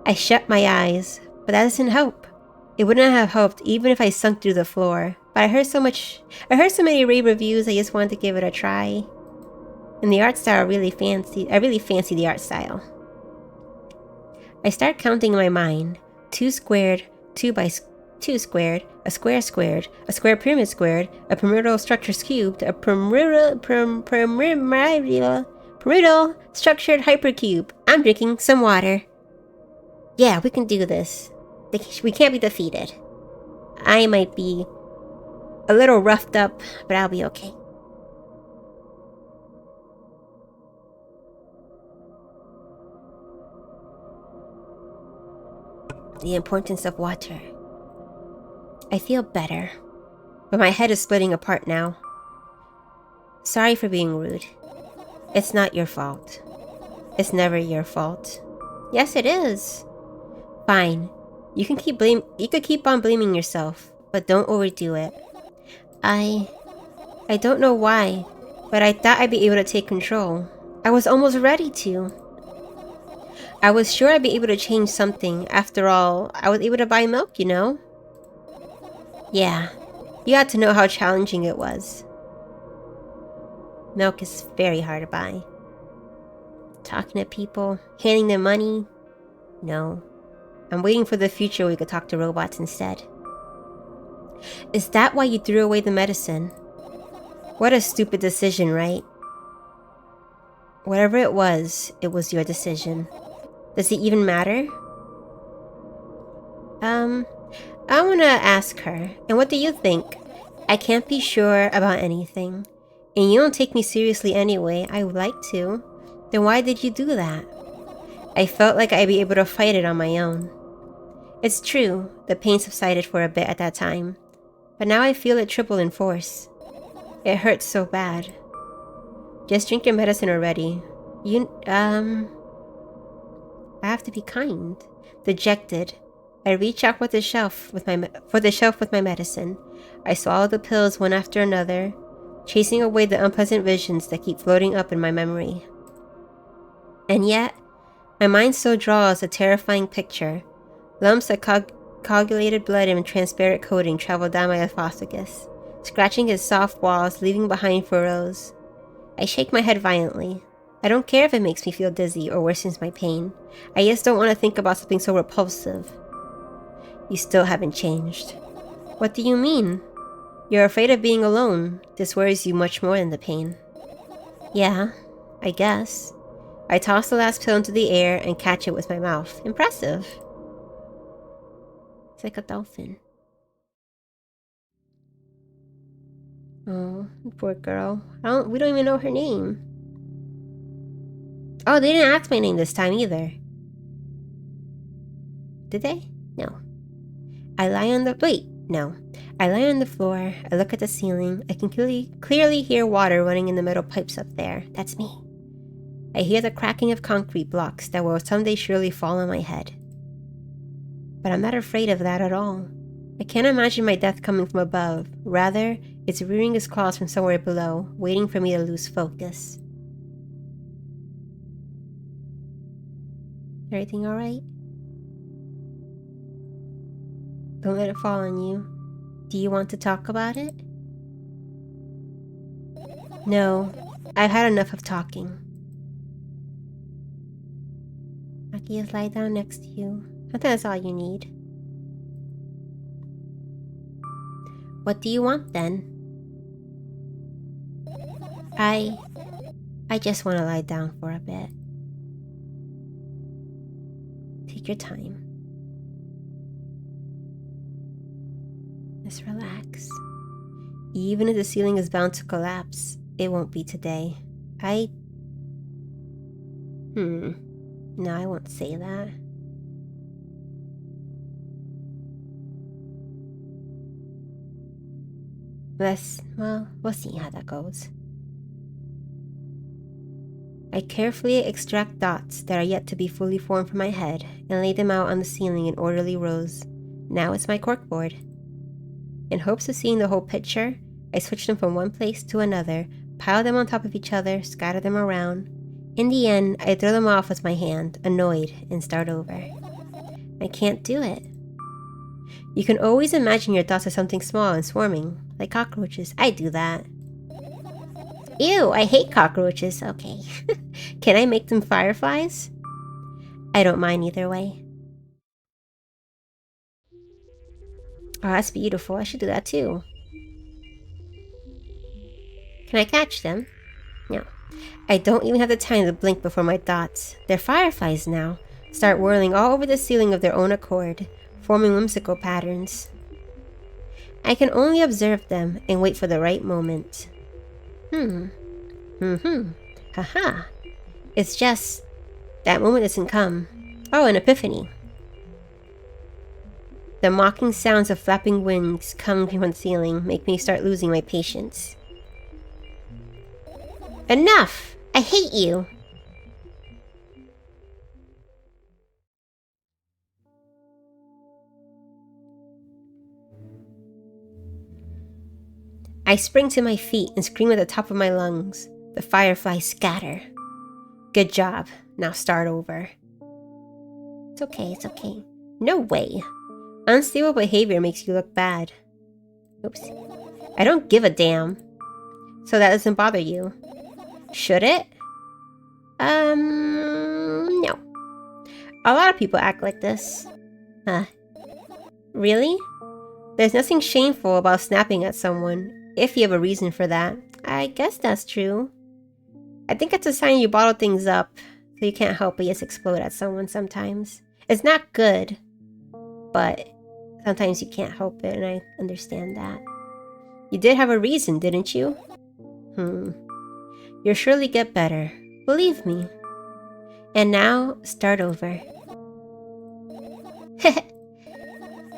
A: I shut my eyes, but that doesn't help. It wouldn't have helped even if I sunk through the floor. But I heard so many rave reviews, I just wanted to give it a try. And the art style I really fancy the art style. I start counting in my mind. 2 squared, 2 by 2 squared, a square squared, a square pyramid squared, a pyramidal structure cubed, a pyramidal structured hypercube. I'm drinking some water. Yeah, we can do this. We can't be defeated. I might be a little roughed up, but I'll be okay. The importance of water. I feel better, but my head is splitting apart now. Sorry for being rude. It's not your fault. It's never your fault. Yes, it is. Fine. You could keep on blaming yourself, but don't overdo it. I don't know why, but I thought I'd be able to take control. I was almost ready to. I was sure I'd be able to change something. After all, I was able to buy milk, you know? Yeah, you got to know how challenging it was. Milk is very hard to buy. Talking to people, handing them money? No. I'm waiting for the future where we could talk to robots instead. Is that why you threw away the medicine? What a stupid decision, right? Whatever it was your decision. Does it even matter? I wanna ask her, and what do you think? I can't be sure about anything. And you don't take me seriously anyway. I would like to. Then why did you do that? I felt like I'd be able to fight it on my own. It's true, the pain subsided for a bit at that time. But now I feel it triple in force. It hurts so bad. Just drink your medicine already. I have to be kind. Dejected, I reach out for the shelf with my medicine. I swallow the pills one after another, chasing away the unpleasant visions that keep floating up in my memory. And yet, my mind still draws a terrifying picture. Lumps of coagulated blood and transparent coating travel down my esophagus, scratching its soft walls, leaving behind furrows. I shake my head violently. I don't care if it makes me feel dizzy or worsens my pain. I just don't want to think about something so repulsive. You still haven't changed. What do you mean? You're afraid of being alone. This worries you much more than the pain. Yeah, I guess. I toss the last pill into the air and catch it with my mouth. Impressive. It's like a dolphin. Oh, poor girl. We don't even know her name. Oh, they didn't ask my name this time either. Did they? No. I lie on the floor. I look at the ceiling. I can clearly hear water running in the metal pipes up there. That's me. I hear the cracking of concrete blocks that will someday surely fall on my head. But I'm not afraid of that at all. I can't imagine my death coming from above. Rather, it's rearing its claws from somewhere below, waiting for me to lose focus. Everything alright? Don't let it fall on you. Do you want to talk about it? No, I've had enough of talking. I can just lie down next to you. I think that's all you need. What do you want then? I just want to lie down for a bit. Take your time. Just relax. Even if the ceiling is bound to collapse, it won't be today. No, I won't say that. We'll see how that goes. I carefully extract dots that are yet to be fully formed from my head and lay them out on the ceiling in orderly rows. Now it's my corkboard. In hopes of seeing the whole picture, I switch them from one place to another, pile them on top of each other, scatter them around. In the end, I throw them off with my hand, annoyed, and start over. I can't do it. You can always imagine your thoughts as something small and swarming, like cockroaches. I do that. Ew, I hate cockroaches. Okay. Can I make them fireflies? I don't mind either way. Oh, that's beautiful. I should do that too. Can I catch them? No. I don't even have the time to blink before my thoughts. They're fireflies now. Start whirling all over the ceiling of their own accord, forming whimsical patterns. I can only observe them and wait for the right moment. Haha. It's just that moment doesn't come. Oh, an epiphany. The mocking sounds of flapping wings coming from the ceiling make me start losing my patience. Enough! I hate you! I spring to my feet and scream at the top of my lungs. The fireflies scatter. Good job. Now start over. It's okay, it's okay. No way. Unstable behavior makes you look bad. Oops. I don't give a damn. So that doesn't bother you. Should it? No. A lot of people act like this. Huh. Really? There's nothing shameful about snapping at someone, if you have a reason for that. I guess that's true. I think it's a sign you bottle things up, so you can't help but just explode at someone sometimes. It's not good, but sometimes you can't help it, and I understand that. You did have a reason, didn't you? You'll surely get better. Believe me. And now, start over.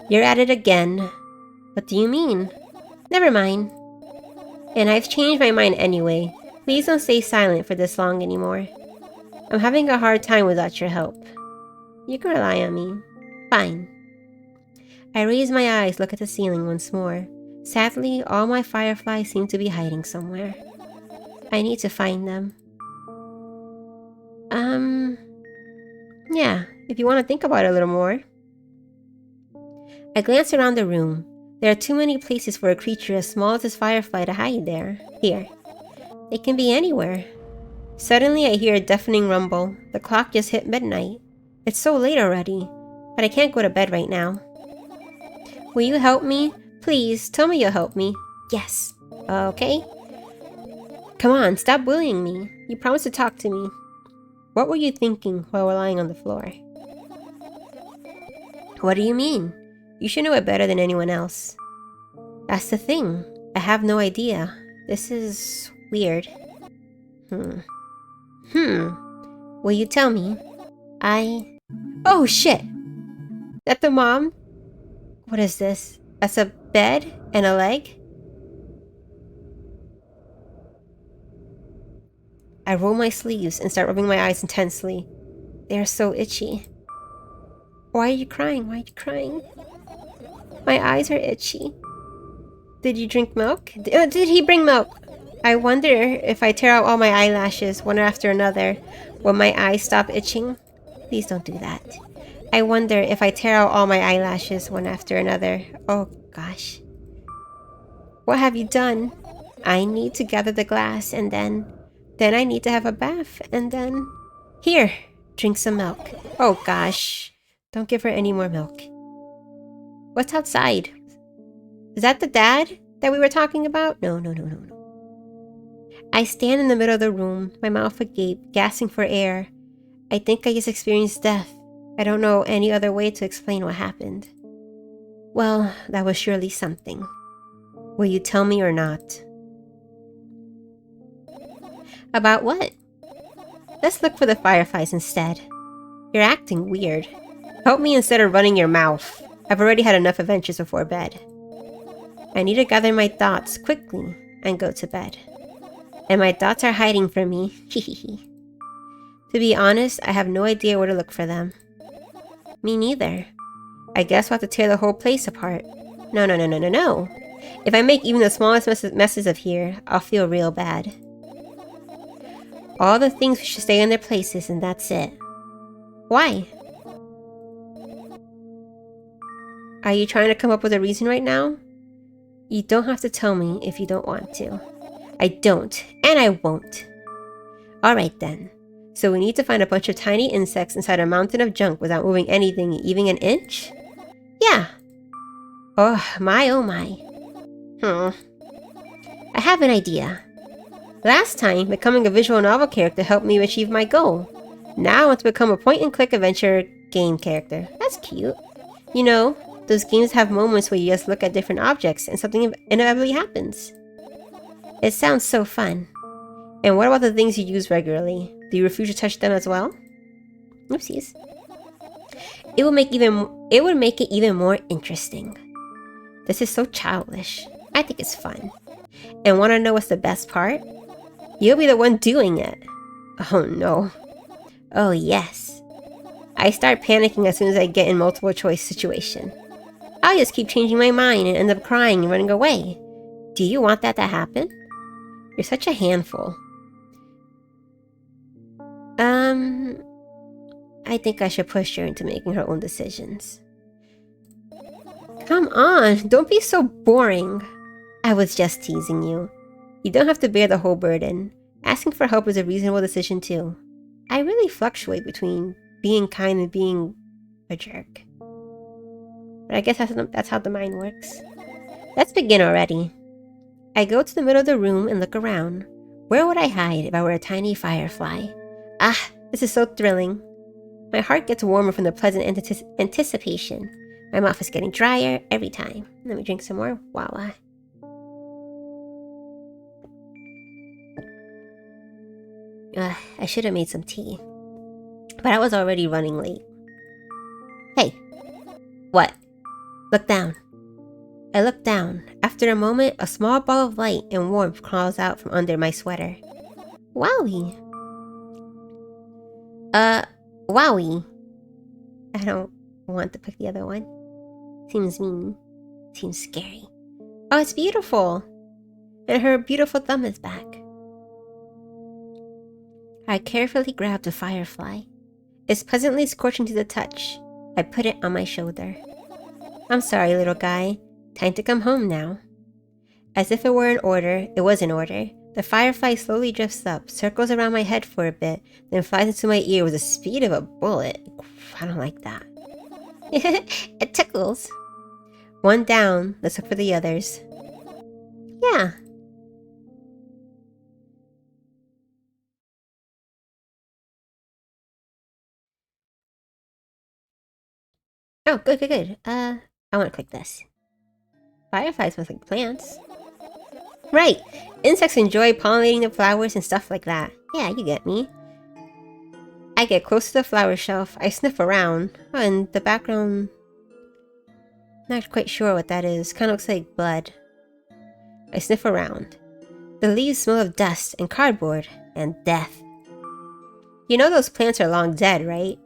A: You're at it again. What do you mean? Never mind. And I've changed my mind anyway. Please don't stay silent for this long anymore. I'm having a hard time without your help. You can rely on me. Fine. I raise my eyes, look at the ceiling once more. Sadly, all my fireflies seem to be hiding somewhere. I need to find them. Yeah, if you want to think about it a little more. I glance around the room. There are too many places for a creature as small as this firefly to hide there. Here. It can be anywhere. Suddenly I hear a deafening rumble. The clock just hit midnight. It's so late already, but I can't go to bed right now. Will you help me? Please, tell me you'll help me. Yes. Okay. Come on, stop bullying me. You promised to talk to me. What were you thinking while we're lying on the floor? What do you mean? You should know it better than anyone else. That's the thing. I have no idea. This is weird. Will you tell me? Oh shit! That the mom? What is this? That's a bed and a leg? I roll my sleeves and start rubbing my eyes intensely. They are so itchy. Why are you crying? Why are you crying? My eyes are itchy. Did you drink milk? Did he bring milk? I wonder if I tear out all my eyelashes one after another, will my eyes stop itching? Please don't do that. I wonder if I tear out all my eyelashes one after another. Oh gosh. What have you done? I need to gather the glass and then I need to have a bath and then... Here, drink some milk. Oh gosh. Don't give her any more milk. What's outside? Is that the dad that we were talking about? No. I stand in the middle of the room, my mouth agape, gasping for air. I think I just experienced death. I don't know any other way to explain what happened. Well, that was surely something. Will you tell me or not? About what? Let's look for the fireflies instead. You're acting weird. Help me instead of running your mouth. I've already had enough adventures before bed. I need to gather my thoughts quickly and go to bed. And my thoughts are hiding from me. To be honest, I have no idea where to look for them. Me neither. I guess we'll have to tear the whole place apart. No. If I make even the smallest messes of here, I'll feel real bad. All the things should stay in their places and that's it. Why? Are you trying to come up with a reason right now? You don't have to tell me if you don't want to. I don't, and I won't. Alright then. So we need to find a bunch of tiny insects inside a mountain of junk without moving anything even an inch? Yeah. Oh my. I have an idea. Last time, becoming a visual novel character helped me achieve my goal. Now I want to become a point-and-click adventure game character. That's cute. You know, those games have moments where you just look at different objects and something inevitably happens. It sounds so fun. And what about the things you use regularly? Do you refuse to touch them as well? Oopsies. It would make it even more interesting. This is so childish. I think it's fun. And want to know what's the best part? You'll be the one doing it. Oh no. Oh yes. I start panicking as soon as I get in multiple choice situation. I'll just keep changing my mind and end up crying and running away. Do you want that to happen? You're such a handful. I think I should push her into making her own decisions. Come on, don't be so boring. I was just teasing you. You don't have to bear the whole burden. Asking for help is a reasonable decision too. I really fluctuate between being kind and being a jerk. But I guess that's how the mind works. Let's begin already. I go to the middle of the room and look around. Where would I hide if I were a tiny firefly? Ah, this is so thrilling. My heart gets warmer from the pleasant anticipation. My mouth is getting drier every time. Let me drink some more Wawa. I should have made some tea. But I was already running late. Hey. What? Look down. I look down. After a moment, a small ball of light and warmth crawls out from under my sweater. Wowie. Wowie. I don't want to pick the other one. Seems mean. Seems scary. Oh, it's beautiful. And her beautiful thumb is back. I carefully grab the firefly. It's pleasantly scorching to the touch. I put it on my shoulder. I'm sorry, little guy. Time to come home now. As if it were in order, it was in order. The firefly slowly drifts up, circles around my head for a bit, then flies into my ear with the speed of a bullet. I don't like that. It tickles. One down, let's look for the others. Yeah. Oh, good. I want to click this. Fireflies must like plants. Right! Insects enjoy pollinating the flowers and stuff like that. Yeah, you get me. I get close to the flower shelf, I sniff around. Oh, and the background... Not quite sure what that is. Kinda looks like blood. I sniff around. The leaves smell of dust and cardboard and death. You know those plants are long dead, right?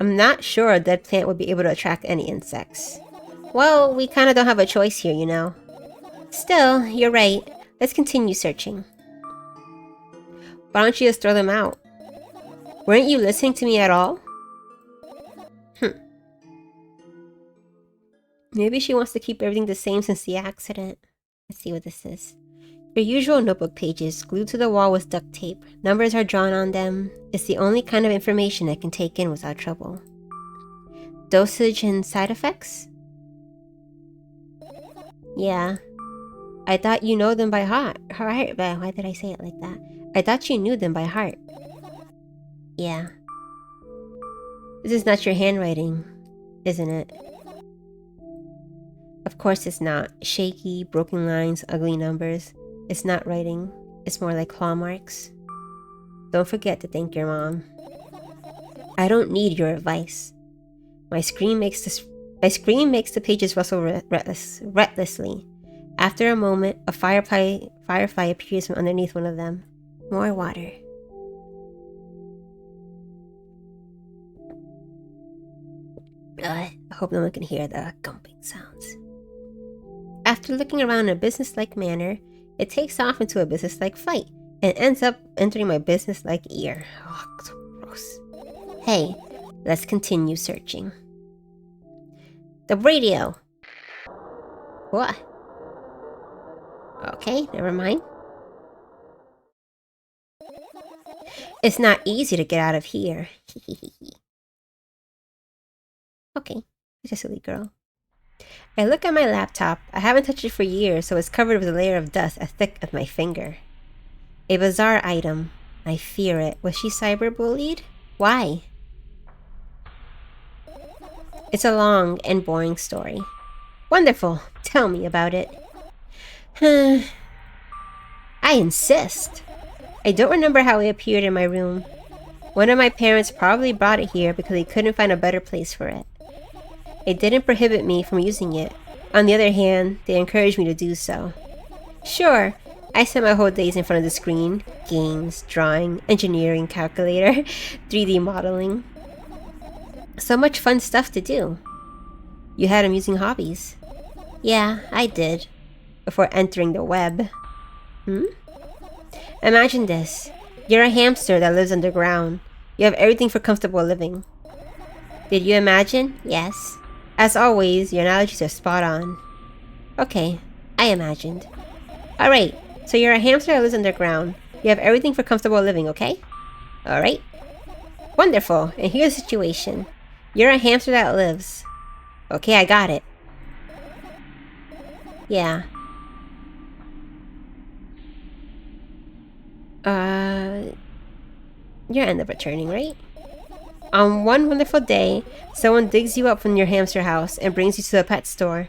A: I'm not sure a dead plant would be able to attract any insects. Well, we kinda don't have a choice here, you know. Still, you're right. Let's continue searching. Why don't you just throw them out? Weren't you listening to me at all? Maybe she wants to keep everything the same since the accident. Let's see what this is. Your usual notebook pages, glued to the wall with duct tape. Numbers are drawn on them. It's the only kind of information I can take in without trouble. Dosage and side effects? Yeah. I thought you know them by heart. Why did I say it like that? I thought you knew them by heart. Yeah. This is not your handwriting, isn't it? Of course it's not. Shaky, broken lines, ugly numbers. It's not writing. It's more like claw marks. Don't forget to thank your mom. I don't need your advice. My scream makes the pages rustle recklessly. After a moment, a firefly appears from underneath one of them. More water. I hope no one can hear the gumping sounds. After looking around in a businesslike manner, it takes off into a businesslike flight and ends up entering my businesslike ear. Oh, so gross. Hey, let's continue searching. The radio! What? Okay, never mind. It's not easy to get out of here. Okay, it's a silly girl. I look at my laptop. I haven't touched it for years, so it's covered with a layer of dust as thick as my finger. A bizarre item. I fear it. Was she cyberbullied? Why? It's a long and boring story. Wonderful. Tell me about it. I insist. I don't remember how it appeared in my room. One of my parents probably brought it here because they couldn't find a better place for it. It didn't prohibit me from using it. On the other hand, they encouraged me to do so. Sure, I spent my whole days in front of the screen. Games, drawing, engineering, calculator, 3D modeling. So much fun stuff to do. You had amusing hobbies. Yeah, I did. before entering the web. Imagine this. You're a hamster that lives underground. You have everything for comfortable living. Did you imagine? Yes. As always, your analogies are spot on. Okay, I imagined. Alright, so you're a hamster that lives underground. You have everything for comfortable living, okay? Alright. Wonderful, and here's the situation. You're a hamster that lives. Okay, I got it. Yeah. You're end up returning, right? On one wonderful day, someone digs you up from your hamster house and brings you to the pet store.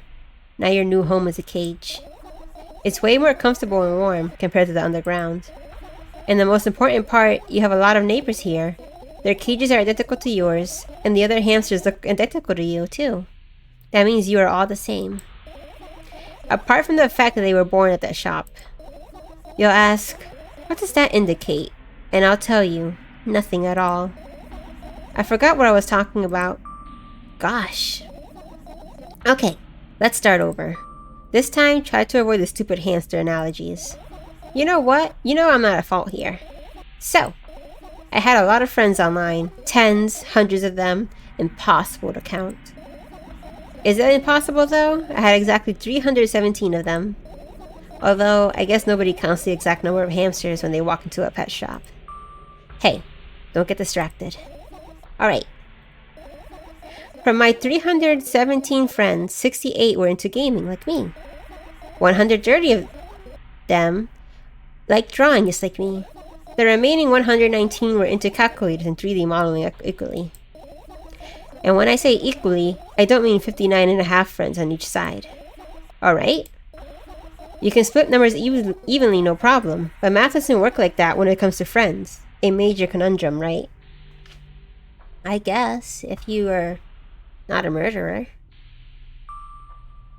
A: Now your new home is a cage. It's way more comfortable and warm compared to the underground. And the most important part, you have a lot of neighbors here. Their cages are identical to yours, and the other hamsters look identical to you, too. That means you are all the same. Apart from the fact that they were born at that shop. You'll ask, what does that indicate? And I'll tell you, nothing at all. I forgot what I was talking about. Gosh. Okay, let's start over. This time, try to avoid the stupid hamster analogies. You know what? You know I'm not at fault here. So, I had a lot of friends online. Tens, hundreds of them. Impossible to count. Is it impossible though? I had exactly 317 of them. Although, I guess nobody counts the exact number of hamsters when they walk into a pet shop. Hey, don't get distracted. Alright. From my 317 friends, 68 were into gaming like me. 130 of them liked drawing just like me. The remaining 119 were into calculators and 3D modeling equally. And when I say equally, I don't mean 59 and a half friends on each side. Alright? You can split numbers evenly, no problem, but math doesn't work like that when it comes to friends. A major conundrum, right? I guess, if you are not a murderer.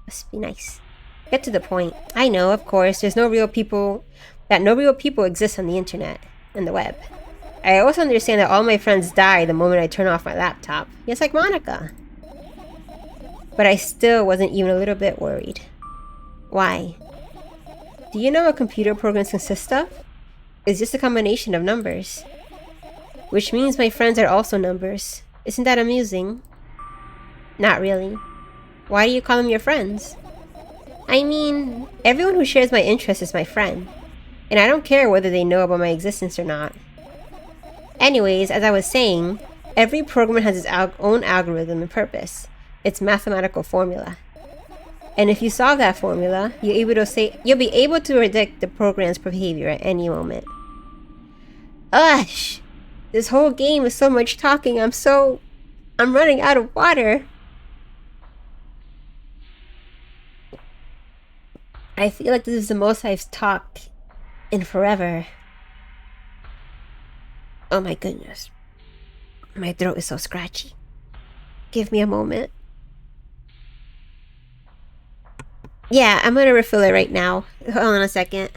A: Must be nice. Get to the point. I know, of course, no real people exist on the internet and the web. I also understand that all my friends die the moment I turn off my laptop. Just like Monica. But I still wasn't even a little bit worried. Why? Do you know what computer programs consist of? It's just a combination of numbers. Which means my friends are also numbers. Isn't that amusing? Not really. Why do you call them your friends? I mean, everyone who shares my interests is my friend. And I don't care whether they know about my existence or not. Anyways, as I was saying, every program has its own algorithm and purpose. Its mathematical formula. And if you solve that formula, you'll be able to predict the program's behavior at any moment. Ush! This whole game is so much talking, I'm running out of water. I feel like this is the most I've talked in forever. Oh my goodness. My throat is so scratchy. Give me a moment. Yeah, I'm gonna refill it right now. Hold on a second.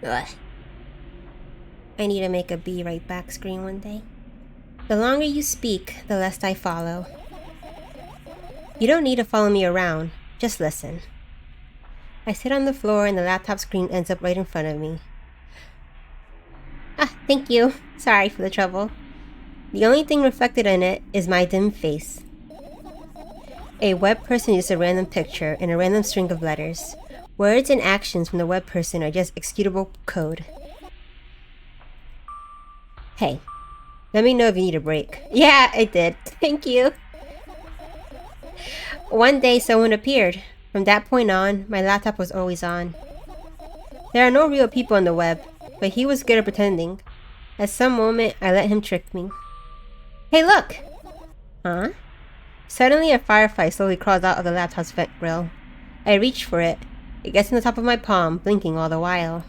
A: Ugh. I need to make a be right back screen one day. The longer you speak, the less I follow. You don't need to follow me around, just listen. I sit on the floor and the laptop screen ends up right in front of me. Ah, thank you. Sorry for the trouble. The only thing reflected in it is my dim face. A web person used a random picture and a random string of letters. Words and actions from the web person are just executable code. Hey, let me know if you need a break. Yeah, I did. Thank you. One day someone appeared. From that point on, my laptop was always on. There are no real people on the web, but he was good at pretending. At some moment, I let him trick me. Hey, look! Huh? Suddenly, a firefly slowly crawls out of the laptop's vent grill. I reach for it. It gets on the top of my palm, blinking all the while.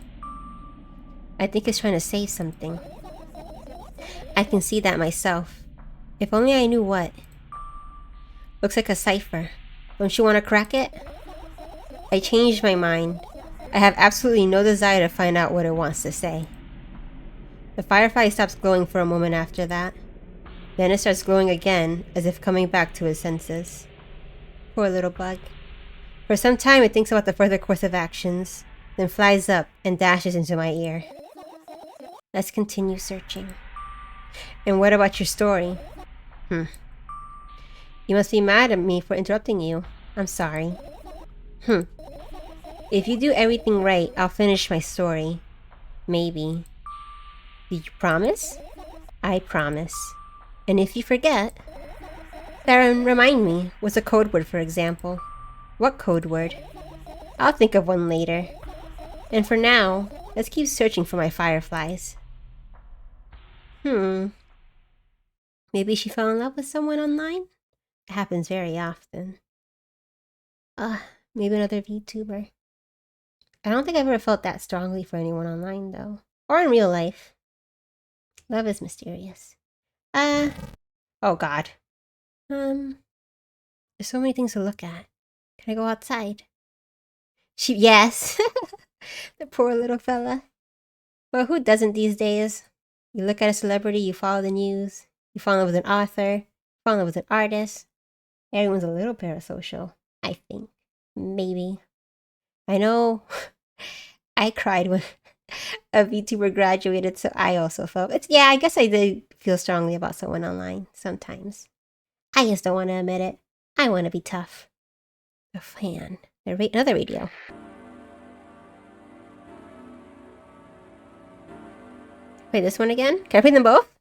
A: I think it's trying to say something. I can see that myself. If only I knew what. Looks like a cipher. Don't you want to crack it? I changed my mind. I have absolutely no desire to find out what it wants to say. The firefly stops glowing for a moment after that. Then it starts glowing again, as if coming back to its senses. Poor little bug. For some time it thinks about the further course of actions, then flies up and dashes into my ear. Let's continue searching. And what about your story? You must be mad at me for interrupting you. I'm sorry. If you do everything right, I'll finish my story. Maybe. Did you promise? I promise. And if you forget... Then remind me. What's a code word, for example? What code word? I'll think of one later. And for now, let's keep searching for my fireflies. Maybe she fell in love with someone online? It happens very often. Maybe another VTuber. I don't think I've ever felt that strongly for anyone online, though. Or in real life. Love is mysterious. Oh god. There's so many things to look at. Can I go outside? Yes! The poor little fella. Well, who doesn't these days? You look at a celebrity, you follow the news, you fall in love with an author, you fall in love with an artist. Everyone's a little parasocial, I think. Maybe. I know I cried when a VTuber graduated, so I also felt yeah, I guess I did feel strongly about someone online sometimes. I just don't want to admit it. I want to be tough. A fan. Another radio. Play this one again? Can I play them both?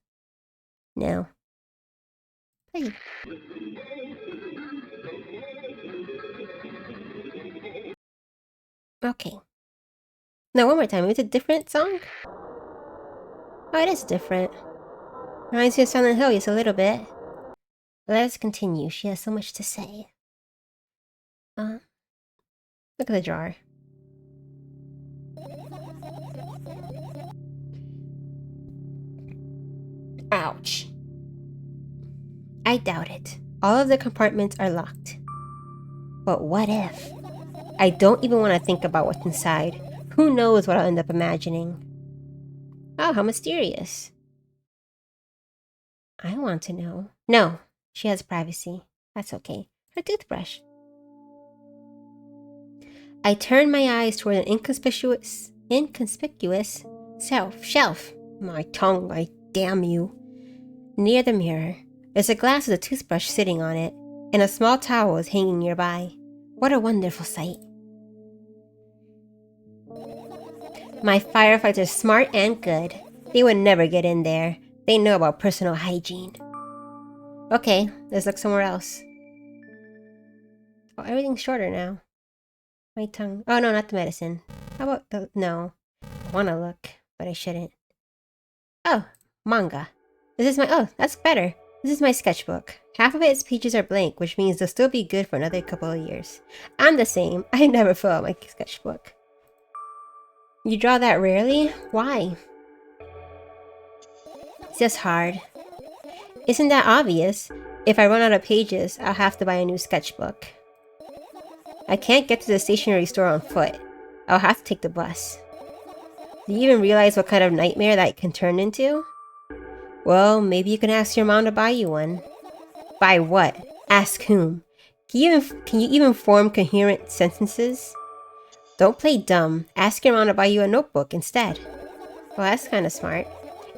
A: No. Play. Okay. No, one more time. It's a different song? Oh, it is different. Reminds me of Silent Hill just a little bit. Let's continue. She has so much to say. Look at the jar. Ouch. I doubt it. All of the compartments are locked. But what if? I don't even want to think about what's inside. Who knows what I'll end up imagining? Oh, how mysterious. I want to know. No, she has privacy. That's okay. Her toothbrush. I turn my eyes toward an inconspicuous shelf. My tongue, I damn you. Near the mirror, there's a glass with a toothbrush sitting on it, and a small towel is hanging nearby. What a wonderful sight. My fireflies are smart and good. They would never get in there. They know about personal hygiene. Okay, let's look somewhere else. Oh, everything's shorter now. My tongue. Oh, no, not the medicine. How about the... No. I want to look, but I shouldn't. Oh, manga. This is my... Oh, that's better. This is my sketchbook. Half of its pages are blank, which means they'll still be good for another couple of years. I'm the same. I never fill out my sketchbook. You draw that rarely? Why? It's just hard. Isn't that obvious? If I run out of pages, I'll have to buy a new sketchbook. I can't get to the stationery store on foot. I'll have to take the bus. Do you even realize what kind of nightmare that can turn into? Well, maybe you can ask your mom to buy you one. Buy what? Ask whom? Can you even form coherent sentences? Don't play dumb. Ask your mom to buy you a notebook instead. Well, that's kind of smart.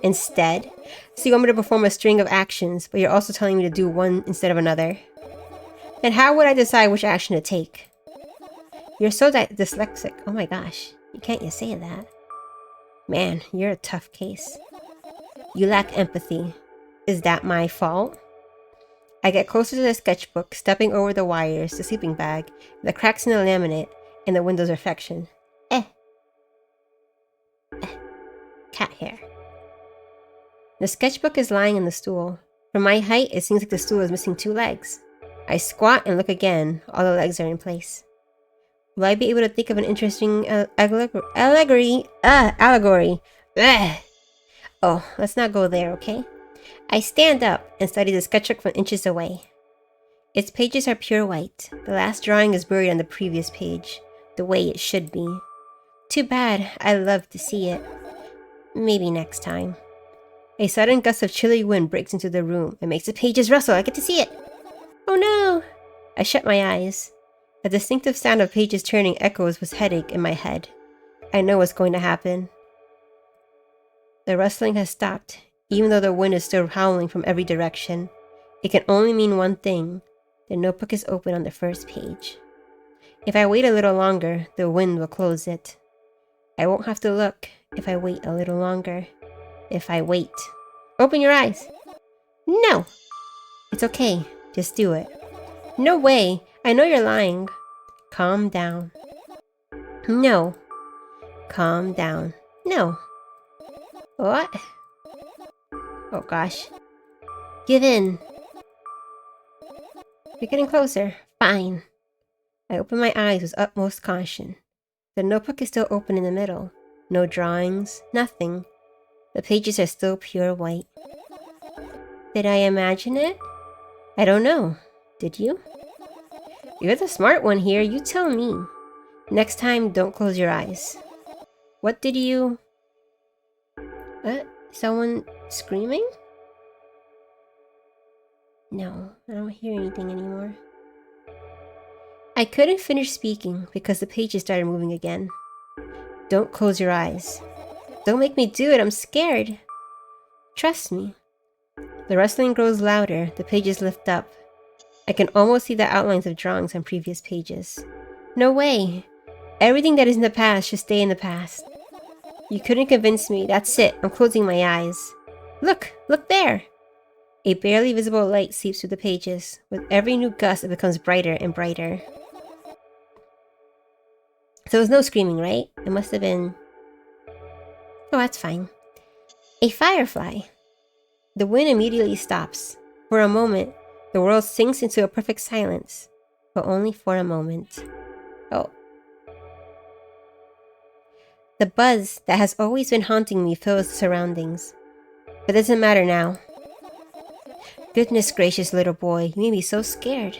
A: Instead? So you want me to perform a string of actions, but you're also telling me to do one instead of another? And how would I decide which action to take? You're so dyslexic. Oh my gosh. You can't just say that. Man, you're a tough case. You lack empathy. Is that my fault? I get closer to the sketchbook, stepping over the wires, the sleeping bag, the cracks in the laminate, and the window's reflection. Cat hair. The sketchbook is lying on the stool. From my height, it seems like the stool is missing 2 legs. I squat and look again. All the legs are in place. Will I be able to think of an interesting allegory? Ugh. Oh, let's not go there, okay? I stand up and study the sketchbook from inches away. Its pages are pure white. The last drawing is buried on the previous page, the way it should be. Too bad. I'd love to see it. Maybe next time. A sudden gust of chilly wind breaks into the room and makes the pages rustle. I get to see it. Oh no! I shut my eyes. A distinctive sound of pages turning echoes with headache in my head. I know what's going to happen. The rustling has stopped, even though the wind is still howling from every direction. It can only mean one thing. The notebook is open on the first page. If I wait a little longer, the wind will close it. I won't have to look if I wait a little longer. If I wait. Open your eyes. No! It's okay. Just do it. No way. I know you're lying. Calm down. No. Calm down. No. What? Oh gosh. Give in. You're getting closer. Fine. I open my eyes with utmost caution. The notebook is still open in the middle. No drawings. Nothing. The pages are still pure white. Did I imagine it? I don't know. Did you? You're the smart one here. You tell me. Next time, don't close your eyes. What did you... Someone screaming? No, I don't hear anything anymore. I couldn't finish speaking because the pages started moving again. Don't close your eyes. Don't make me do it. I'm scared. Trust me. The rustling grows louder. The pages lift up. I can almost see the outlines of drawings on previous pages. No way. Everything that is in the past should stay in the past. You couldn't convince me. That's it. I'm closing my eyes. Look! Look there! A barely visible light seeps through the pages. With every new gust, it becomes brighter and brighter. So there was no screaming, right? It must have been... Oh, that's fine. A firefly. The wind immediately stops. For a moment, the world sinks into a perfect silence. But only for a moment. Oh. The buzz that has always been haunting me fills the surroundings. But it doesn't matter now. Goodness gracious, little boy, you made me so scared.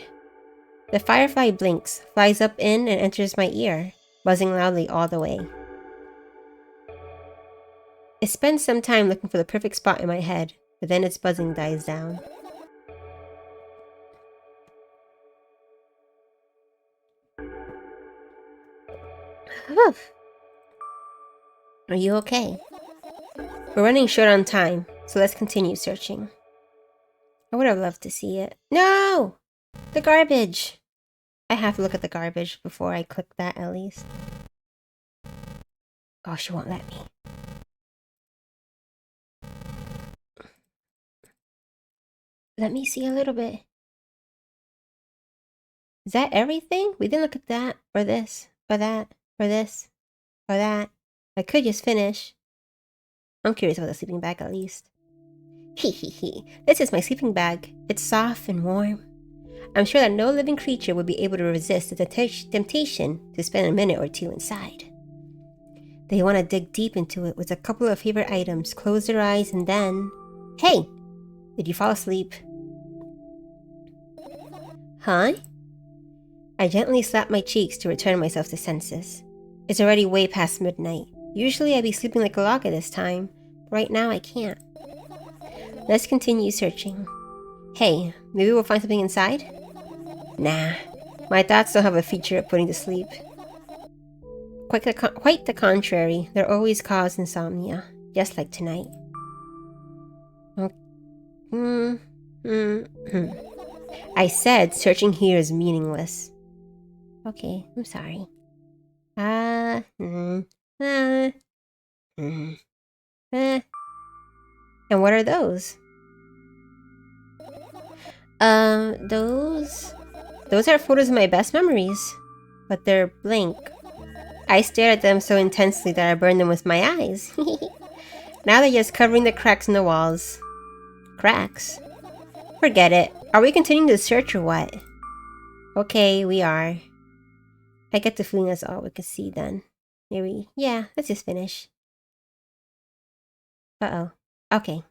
A: The firefly blinks, flies up in, and enters my ear, buzzing loudly all the way. It spends some time looking for the perfect spot in my head, but then its buzzing dies down. Are you okay? We're running short on time, so let's continue searching. I would have loved to see it. No! The garbage! I have to look at the garbage before I click that at least. Oh, she won't let me. Let me see a little bit. Is that everything? We didn't look at that, or this, or that, or this, or that. I could just finish. I'm curious about the sleeping bag at least. Hee. This is my sleeping bag. It's soft and warm. I'm sure that no living creature would be able to resist the temptation to spend a minute or two inside. They want to dig deep into it with a couple of favorite items, close their eyes, and then... Hey! Did you fall asleep? Huh? I gently slap my cheeks to return myself to senses. It's already way past midnight. Usually I'd be sleeping like a log at this time. Right now I can't. Let's continue searching. Hey, maybe we'll find something inside? Nah. My thoughts don't have a feature of putting to sleep. Quite the contrary. They're always cause insomnia. Just like tonight. I said searching here is meaningless. Okay, I'm sorry. And what are those? Those are photos of my best memories. But they're blank. I stared at them so intensely that I burned them with my eyes. Now they're just covering the cracks in the walls. Cracks? Forget it. Are we continuing to search or what? Okay, we are. I get the feeling that's all we can see then. Maybe. Yeah, let's just finish. Uh-oh. Okay.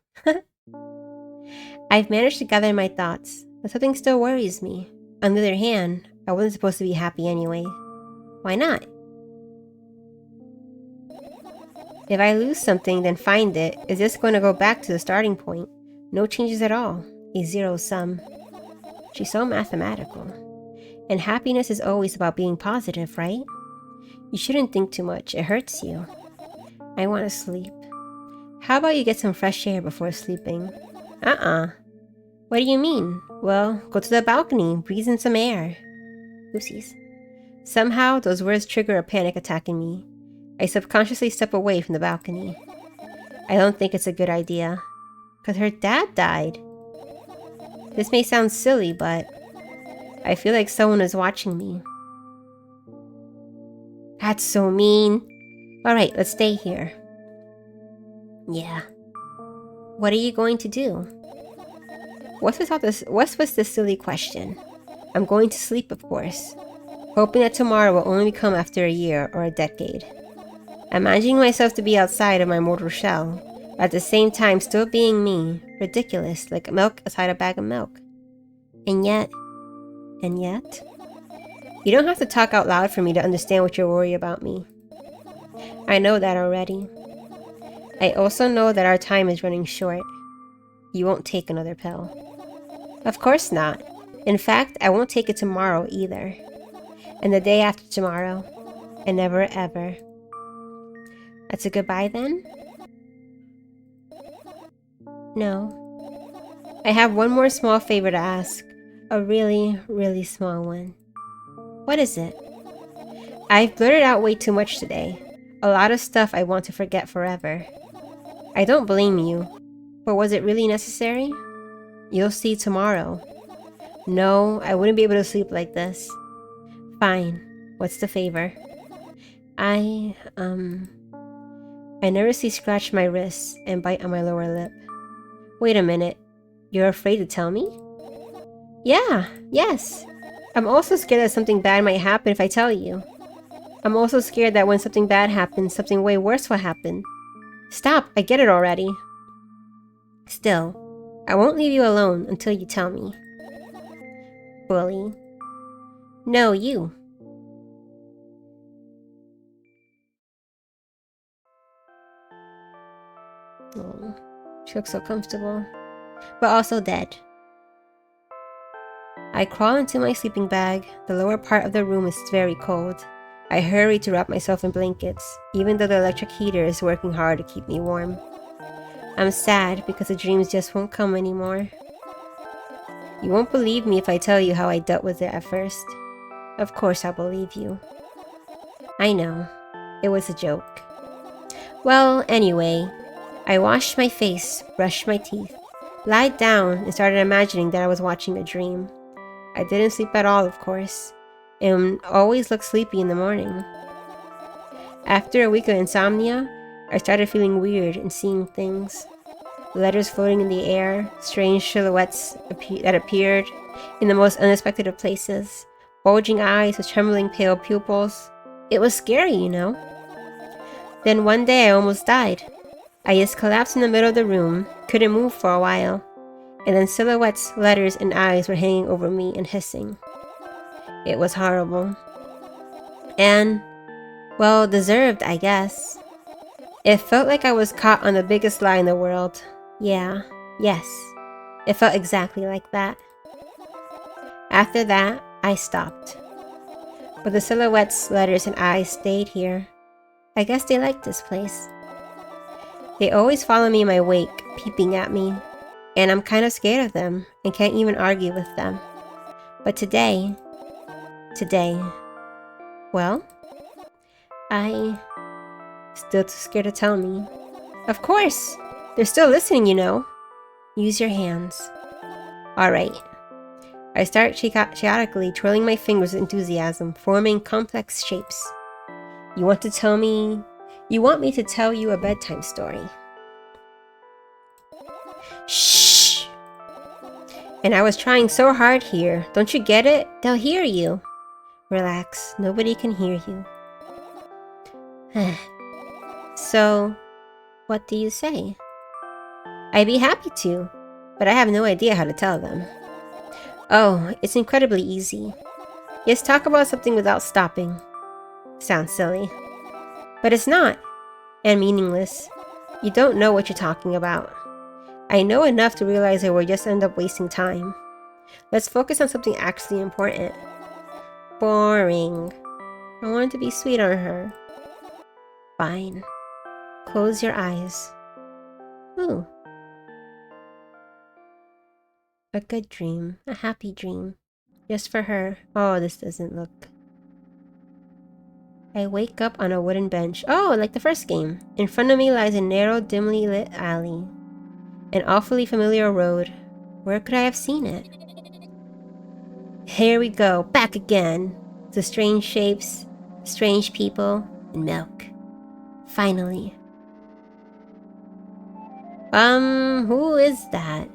A: I've managed to gather my thoughts, but something still worries me. On the other hand, I wasn't supposed to be happy anyway. Why not? If I lose something, then find it, is this going to go back to the starting point? No changes at all. A zero sum. She's so mathematical. And happiness is always about being positive, right? You shouldn't think too much. It hurts you. I want to sleep. How about you get some fresh air before sleeping? What do you mean? Well, go to the balcony, breathe in some air. Oopsies. Somehow, those words trigger a panic attack in me. I subconsciously step away from the balcony. I don't think it's a good idea. Because her dad died. This may sound silly, but I feel like someone is watching me. That's so mean. Alright, let's stay here. Yeah. What are you going to do? What's with this silly question? I'm going to sleep, of course. Hoping that tomorrow will only come after a year or a decade. Imagining myself to be outside of my mortal shell, but at the same time still being me. Ridiculous, like milk inside a bag of milk. And yet... You don't have to talk out loud for me to understand what you're worried about me. I know that already. I also know that our time is running short. You won't take another pill. Of course not. In fact, I won't take it tomorrow either. And the day after tomorrow. And never ever. That's a goodbye then? No. I have one more small favor to ask. A really, really small one. What is it? I've blurted out way too much today. A lot of stuff I want to forget forever. I don't blame you. But was it really necessary? You'll see tomorrow. No, I wouldn't be able to sleep like this. Fine. What's the favor? I nervously scratch my wrists and bite on my lower lip. Wait a minute. You're afraid to tell me? Yes. I'm also scared that something bad might happen if I tell you. I'm also scared that when something bad happens, something way worse will happen. Stop, I get it already. Still, I won't leave you alone until you tell me. Bully. No, you. Oh, she looks so comfortable. But also dead. I crawl into my sleeping bag. The lower part of the room is very cold. I hurry to wrap myself in blankets, even though the electric heater is working hard to keep me warm. I'm sad because the dreams just won't come anymore. You won't believe me if I tell you how I dealt with it at first. Of course I'll believe you. I know. It was a joke. Well, anyway, I washed my face, brushed my teeth, lied down, and started imagining that I was watching a dream. I didn't sleep at all, of course, and always looked sleepy in the morning. After a week of insomnia, I started feeling weird and seeing things. Letters floating in the air, strange silhouettes that appeared in the most unexpected of places, bulging eyes with trembling pale pupils. It was scary, you know. Then one day I almost died. I just collapsed in the middle of the room, couldn't move for a while, and then silhouettes, letters, and eyes were hanging over me and hissing. It was horrible. And, well, deserved, I guess. It felt like I was caught on the biggest lie in the world. Yeah, yes, it felt exactly like that. After that, I stopped. But the silhouettes, letters, and eyes stayed here. I guess they liked this place. They always follow me in my wake, peeping at me, and I'm kind of scared of them and can't even argue with them. But today, well, I still too scared to tell me. Of course, they're still listening, you know. Use your hands. Alright. I start chaotically twirling my fingers with enthusiasm, forming complex shapes. You want me to tell you a bedtime story. Shh! And I was trying so hard here. Don't you get it? They'll hear you. Relax. Nobody can hear you. So, what do you say? I'd be happy to, but I have no idea how to tell them. Oh, it's incredibly easy. Just talk about something without stopping. Sounds silly. But it's not. And meaningless. You don't know what you're talking about. I know enough to realize that we'll just end up wasting time. Let's focus on something actually important. Boring. I wanted to be sweet on her. Fine. Close your eyes. Ooh. A good dream. A happy dream. Just for her. Oh, this doesn't look... I wake up on a wooden bench. Oh, like the first game. In front of me lies a narrow, dimly lit alley. An awfully familiar road. Where could I have seen it? Here we go. Back again. The strange shapes, strange people, and milk. Finally. Who is that?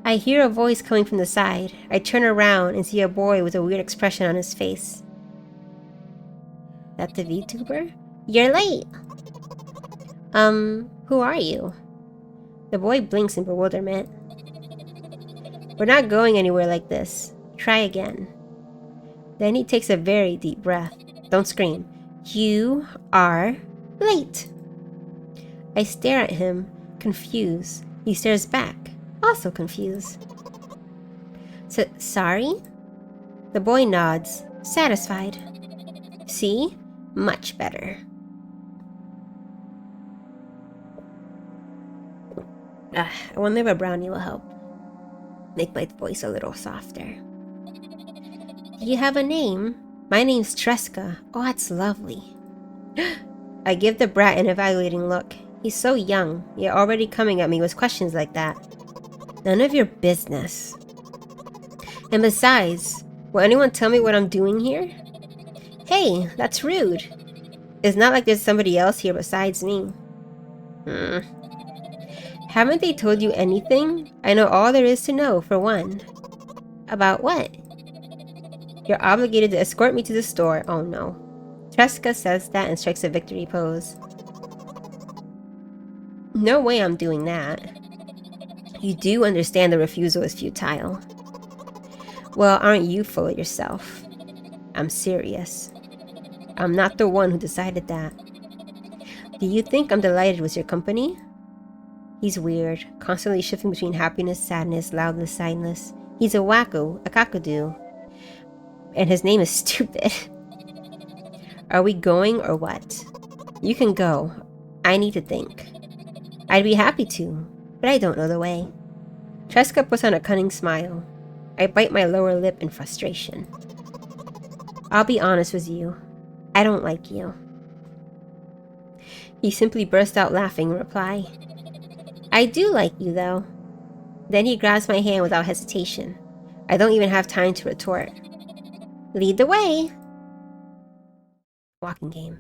A: I hear a voice coming from the side. I turn around and see a boy with a weird expression on his face. That the VTuber? You're late! Who are you? The boy blinks in bewilderment. We're not going anywhere like this. Try again. Then he takes a very deep breath. Don't scream. You are late. I stare at him, confused. He stares back, also confused. Sorry? The boy nods, satisfied. See? Much better. I wonder if a brownie will help. Make my voice a little softer. Do you have a name? My name's Tresca. Oh, that's lovely. I give the brat an evaluating look. He's so young, yet already coming at me with questions like that. None of your business. And besides, will anyone tell me what I'm doing here? Hey, that's rude. It's not like there's somebody else here besides me. Haven't they told you anything? I know all there is to know, for one. About what? You're obligated to escort me to the store. Oh no. Tresca says that and strikes a victory pose. No way I'm doing that. You do understand the refusal is futile. Well, aren't you full of yourself? I'm serious. I'm not the one who decided that. Do you think I'm delighted with your company? He's weird, constantly shifting between happiness, sadness, loudness, silence. He's a wacko, a cockadoo. And his name is stupid. Are we going or what? You can go. I need to think. I'd be happy to, but I don't know the way. Tresca puts on a cunning smile. I bite my lower lip in frustration. I'll be honest with you. I don't like you. He simply burst out laughing in reply. I do like you, though. Then he grabs my hand without hesitation. I don't even have time to retort. Lead the way! Walking game.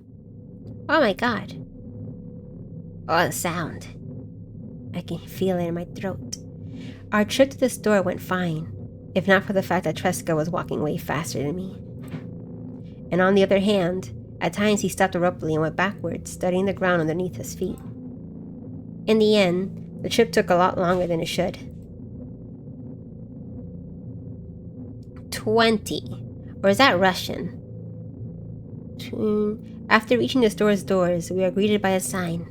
A: Oh my god. Oh, the sound. I can feel it in my throat. Our trip to the store went fine, if not for the fact that Tresca was walking way faster than me. And on the other hand, at times he stopped abruptly and went backwards, studying the ground underneath his feet. In the end, the trip took a lot longer than it should. 20. Or is that Russian? After reaching the store's doors, we are greeted by a sign.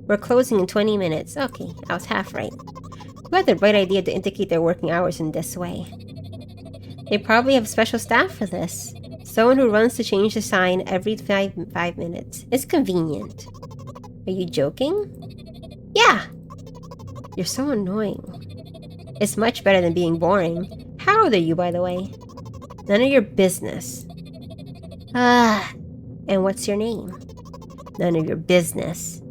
A: We're closing in 20 minutes. Okay, I was half right. Who had the bright idea to indicate their working hours in this way? They probably have special staff for this. Someone who runs to change the sign every five minutes. It's convenient. Are you joking? Yeah! You're so annoying. It's much better than being boring. How old are you, by the way? None of your business. And what's your name? None of your business.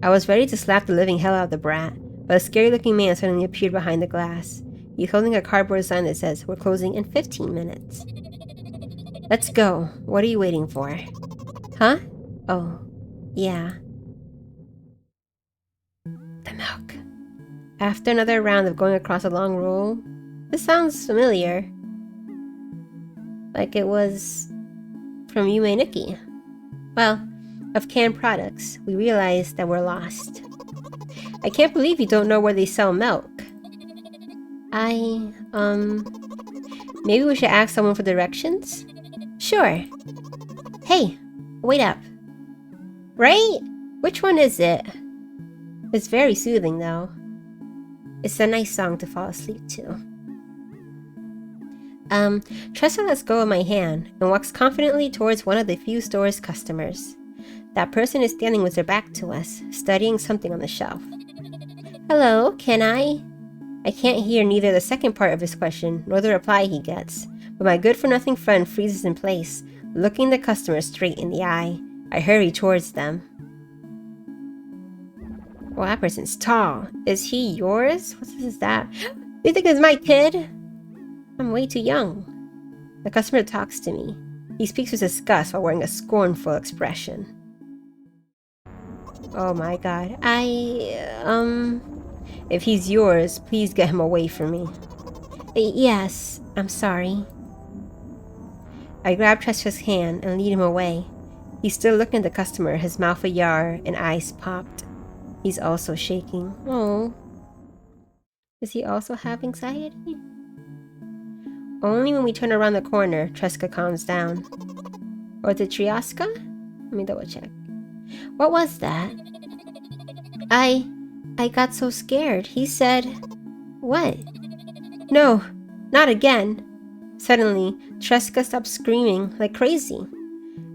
A: I was ready to slap the living hell out of the brat, but a scary-looking man suddenly appeared behind the glass. He's holding a cardboard sign that says, "We're closing in 15 minutes. Let's go. What are you waiting for? Huh? Oh, yeah. The milk. After another round of going across a long row, this sounds familiar. Like it was from Yume Nikki. Well, of canned products, we realized that we're lost. I can't believe you don't know where they sell milk. Maybe we should ask someone for directions? Sure. Hey, wait up. Right? Which one is it? It's very soothing, though. It's a nice song to fall asleep to. Tressa lets go of my hand and walks confidently towards one of the few store's customers. That person is standing with their back to us, studying something on the shelf. Hello, can I can't hear neither the second part of his question nor the reply he gets, but my good-for-nothing friend freezes in place, looking the customer straight in the eye. I hurry towards them. Well, that person's tall. Is he yours? What is that? Do you think it's my kid? I'm way too young. The customer talks to me. He speaks with disgust while wearing a scornful expression. Oh my god. If he's yours, please get him away from me. Yes, I'm sorry. I grab Tressa's hand and lead him away. He's still looking at the customer, his mouth ajar and eyes popped. He's also shaking. Oh. Does he also have anxiety? Only when we turn around the corner, Tresca calms down. Or the Triaska? Let me double check. What was that? I got so scared. He said... What? No, not again. Suddenly, Tresca stops screaming like crazy.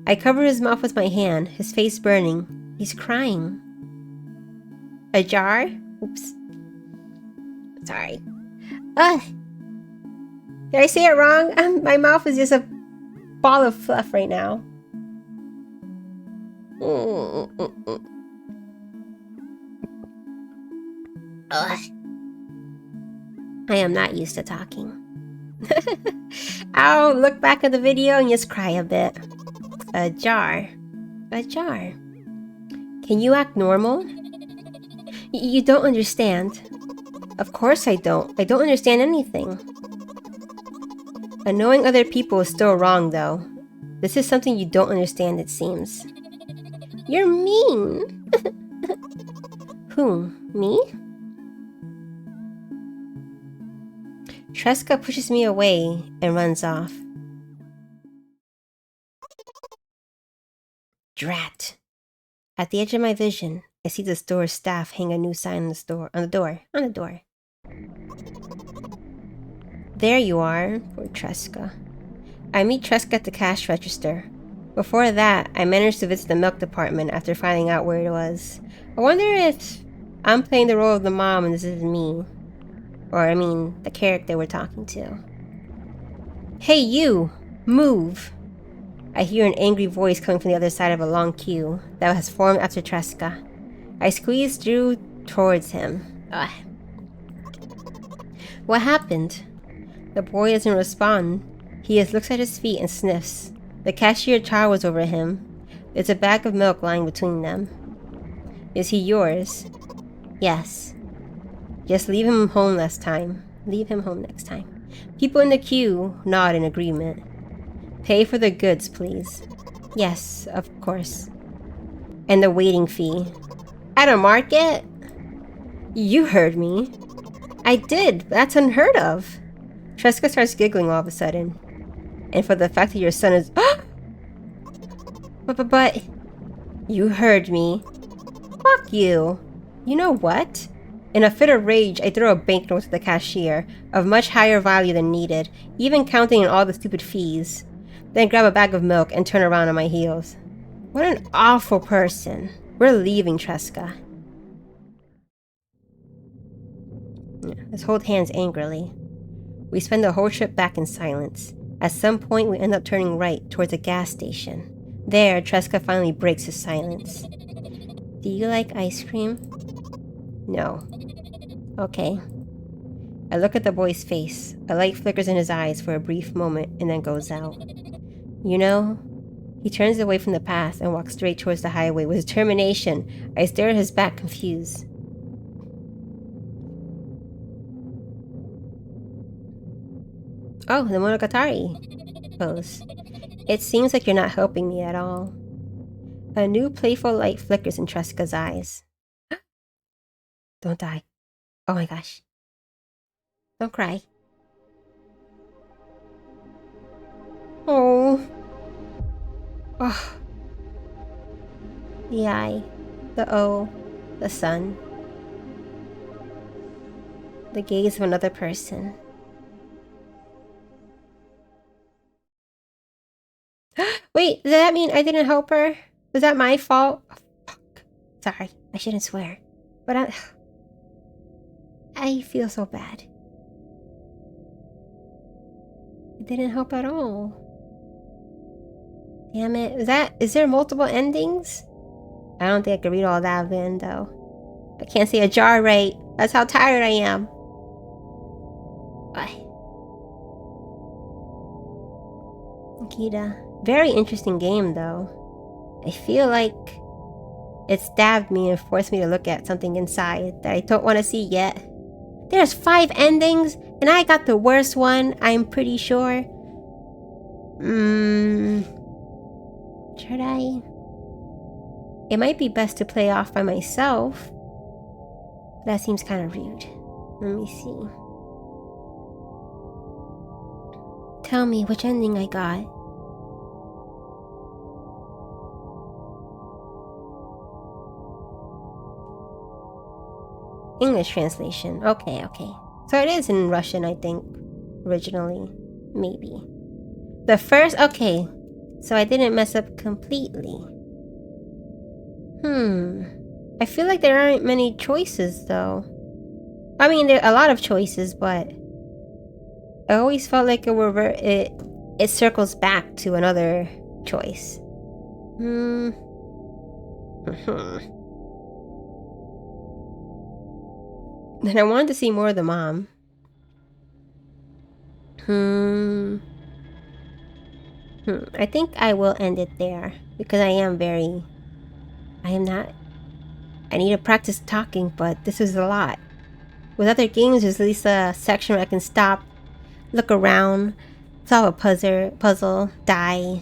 A: I cover his mouth with my hand, his face burning. He's crying. Ajar? Oops. Sorry. Did I say it wrong? My mouth is just a ball of fluff right now. I am not used to talking. I'll look back at the video and just cry a bit. Ajar. Ajar. Can you act normal? You don't understand. Of course I don't. I don't understand anything. Annoying other people is still wrong, though. This is something you don't understand, it seems. You're mean! Who? Me? Tresca pushes me away and runs off. Drat! At the edge of my vision, I see the store's staff hang a new sign on the door. There you are, poor Tresca. I meet Tresca at the cash register. Before that, I managed to visit the milk department after finding out where it was. I wonder if I'm playing the role of the mom and this is me. Or, I mean, the character we're talking to. Hey you! Move! I hear an angry voice coming from the other side of a long queue that has formed after Tresca. I squeeze through towards him. Ugh. What happened? The boy doesn't respond. He just looks at his feet and sniffs. The cashier towers over him. There's a bag of milk lying between them. Is he yours? Yes. Just leave him home next time. Leave him home next time. People in the queue nod in agreement. Pay for the goods, please. Yes, of course. And the waiting fee. At a market? You heard me. I did, but that's unheard of. Tresca starts giggling all of a sudden. And for the fact that your son is... But... You heard me. Fuck you! You know what? In a fit of rage, I throw a banknote to the cashier, of much higher value than needed, even counting in all the stupid fees. Then grab a bag of milk and turn around on my heels. What an awful person. We're leaving, Tresca. Let's hold hands angrily. We spend the whole trip back in silence. At some point, we end up turning right towards a gas station. There, Tresca finally breaks his silence. Do you like ice cream? No. Okay. I look at the boy's face. A light flickers in his eyes for a brief moment and then goes out. You know, he turns away from the path and walks straight towards the highway with determination. I stare at his back, confused. Oh, the Monogatari pose. It seems like you're not helping me at all. A new playful light flickers in Tresca's eyes. Don't die. Oh my gosh. Don't cry. Oh. Oh. The I, the O, the sun. The gaze of another person. Wait, does that mean I didn't help her? Was that my fault? Oh, fuck. Sorry, I shouldn't swear. But I feel so bad. It didn't help at all. Damn it. Is there multiple endings? I don't think I could read all that then, though. I can't say a jar right. That's how tired I am. Bye. Nikita. Very interesting game, though. I feel like it stabbed me and forced me to look at something inside that I don't want to see yet. There's 5 endings, and I got the worst one, I'm pretty sure. Should I? It might be best to play off by myself. That seems kind of rude. Let me see. Tell me which ending I got. English translation. Okay. So it is in Russian, I think. Originally. Maybe. The first... Okay. So I didn't mess up completely. I feel like there aren't many choices, though. I mean, there are a lot of choices, but... I always felt like it circles back to another choice. Then I wanted to see more of the mom. I think I will end it there because I need to practice talking, but this is a lot. With other games, there's at least a section where I can stop, look around, solve a puzzle, die,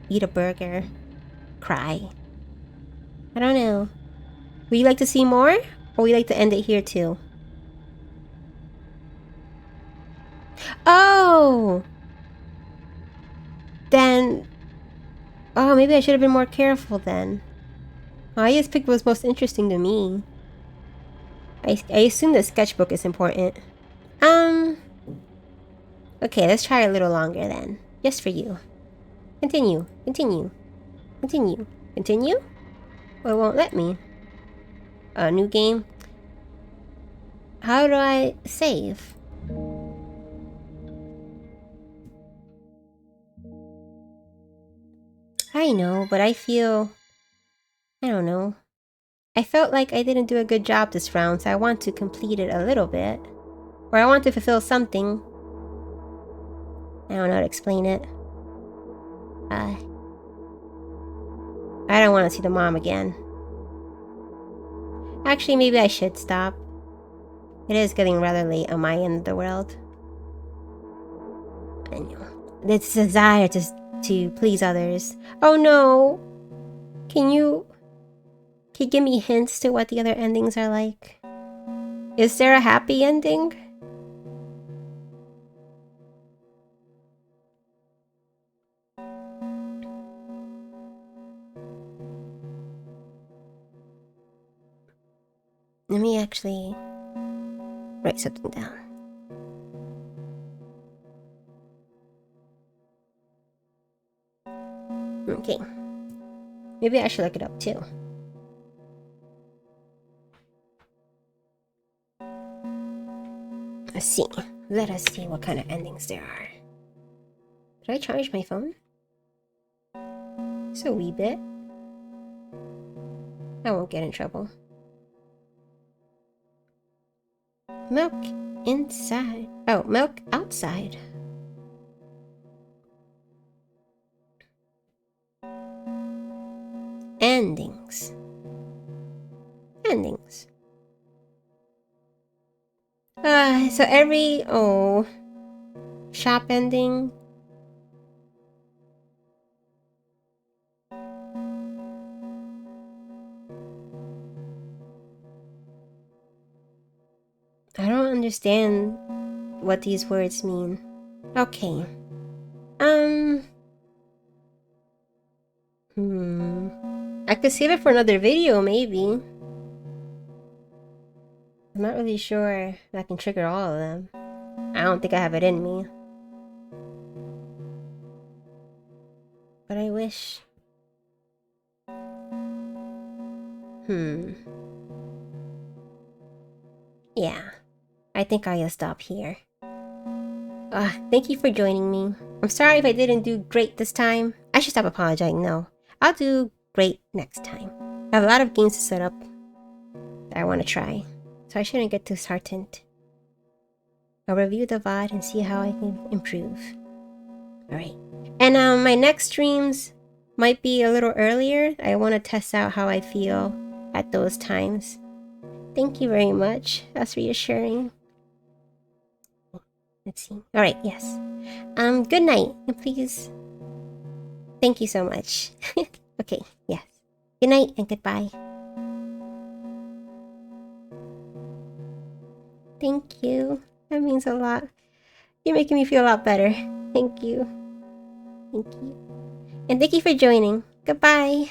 A: eat a burger, cry. I don't know. Would you like to see more? Or would you like to end it here too? Oh! Then... Oh, maybe I should have been more careful then. Oh, I just picked what was most interesting to me. I assume the sketchbook is important. Okay, let's try a little longer then. Just for you. Continue. Well, it won't let me. A new game? How do I save? I know, but I don't know. I felt like I didn't do a good job this round, so I want to complete it a little bit. Or I want to fulfill something. I don't know how to explain it. I don't want to see the mom again. Actually, maybe I should stop. It is getting rather late on my end of the world. I know. This desire to please others. Oh no! Can you give me hints to what the other endings are like? Is there a happy ending? Let me actually write something down. Okay. Maybe I should look it up too. Let's see. Let us see what kind of endings there are. Did I charge my phone? Just a wee bit. I won't get in trouble. Milk inside. Oh, milk outside. Endings. Endings. So every shop ending. I don't understand what these words mean. Okay. I could save it for another video, maybe. I'm not really sure if I can trigger all of them. I don't think I have it in me. But I wish. Yeah. I think I'll stop here. Thank you for joining me. I'm sorry if I didn't do great this time. I should stop apologizing, no. I'll do great next time. I have a lot of games to set up that I want to try, so I shouldn't get disheartened. I'll review the VOD and see how I can improve. Alright. And my next streams might be a little earlier. I want to test out how I feel at those times. Thank you very much. That's reassuring. Let's see. Alright, yes. Good night. And please. Thank you so much. Okay, yes. Good night and goodbye. Thank you. That means a lot. You're making me feel a lot better. Thank you. Thank you. And thank you for joining. Goodbye.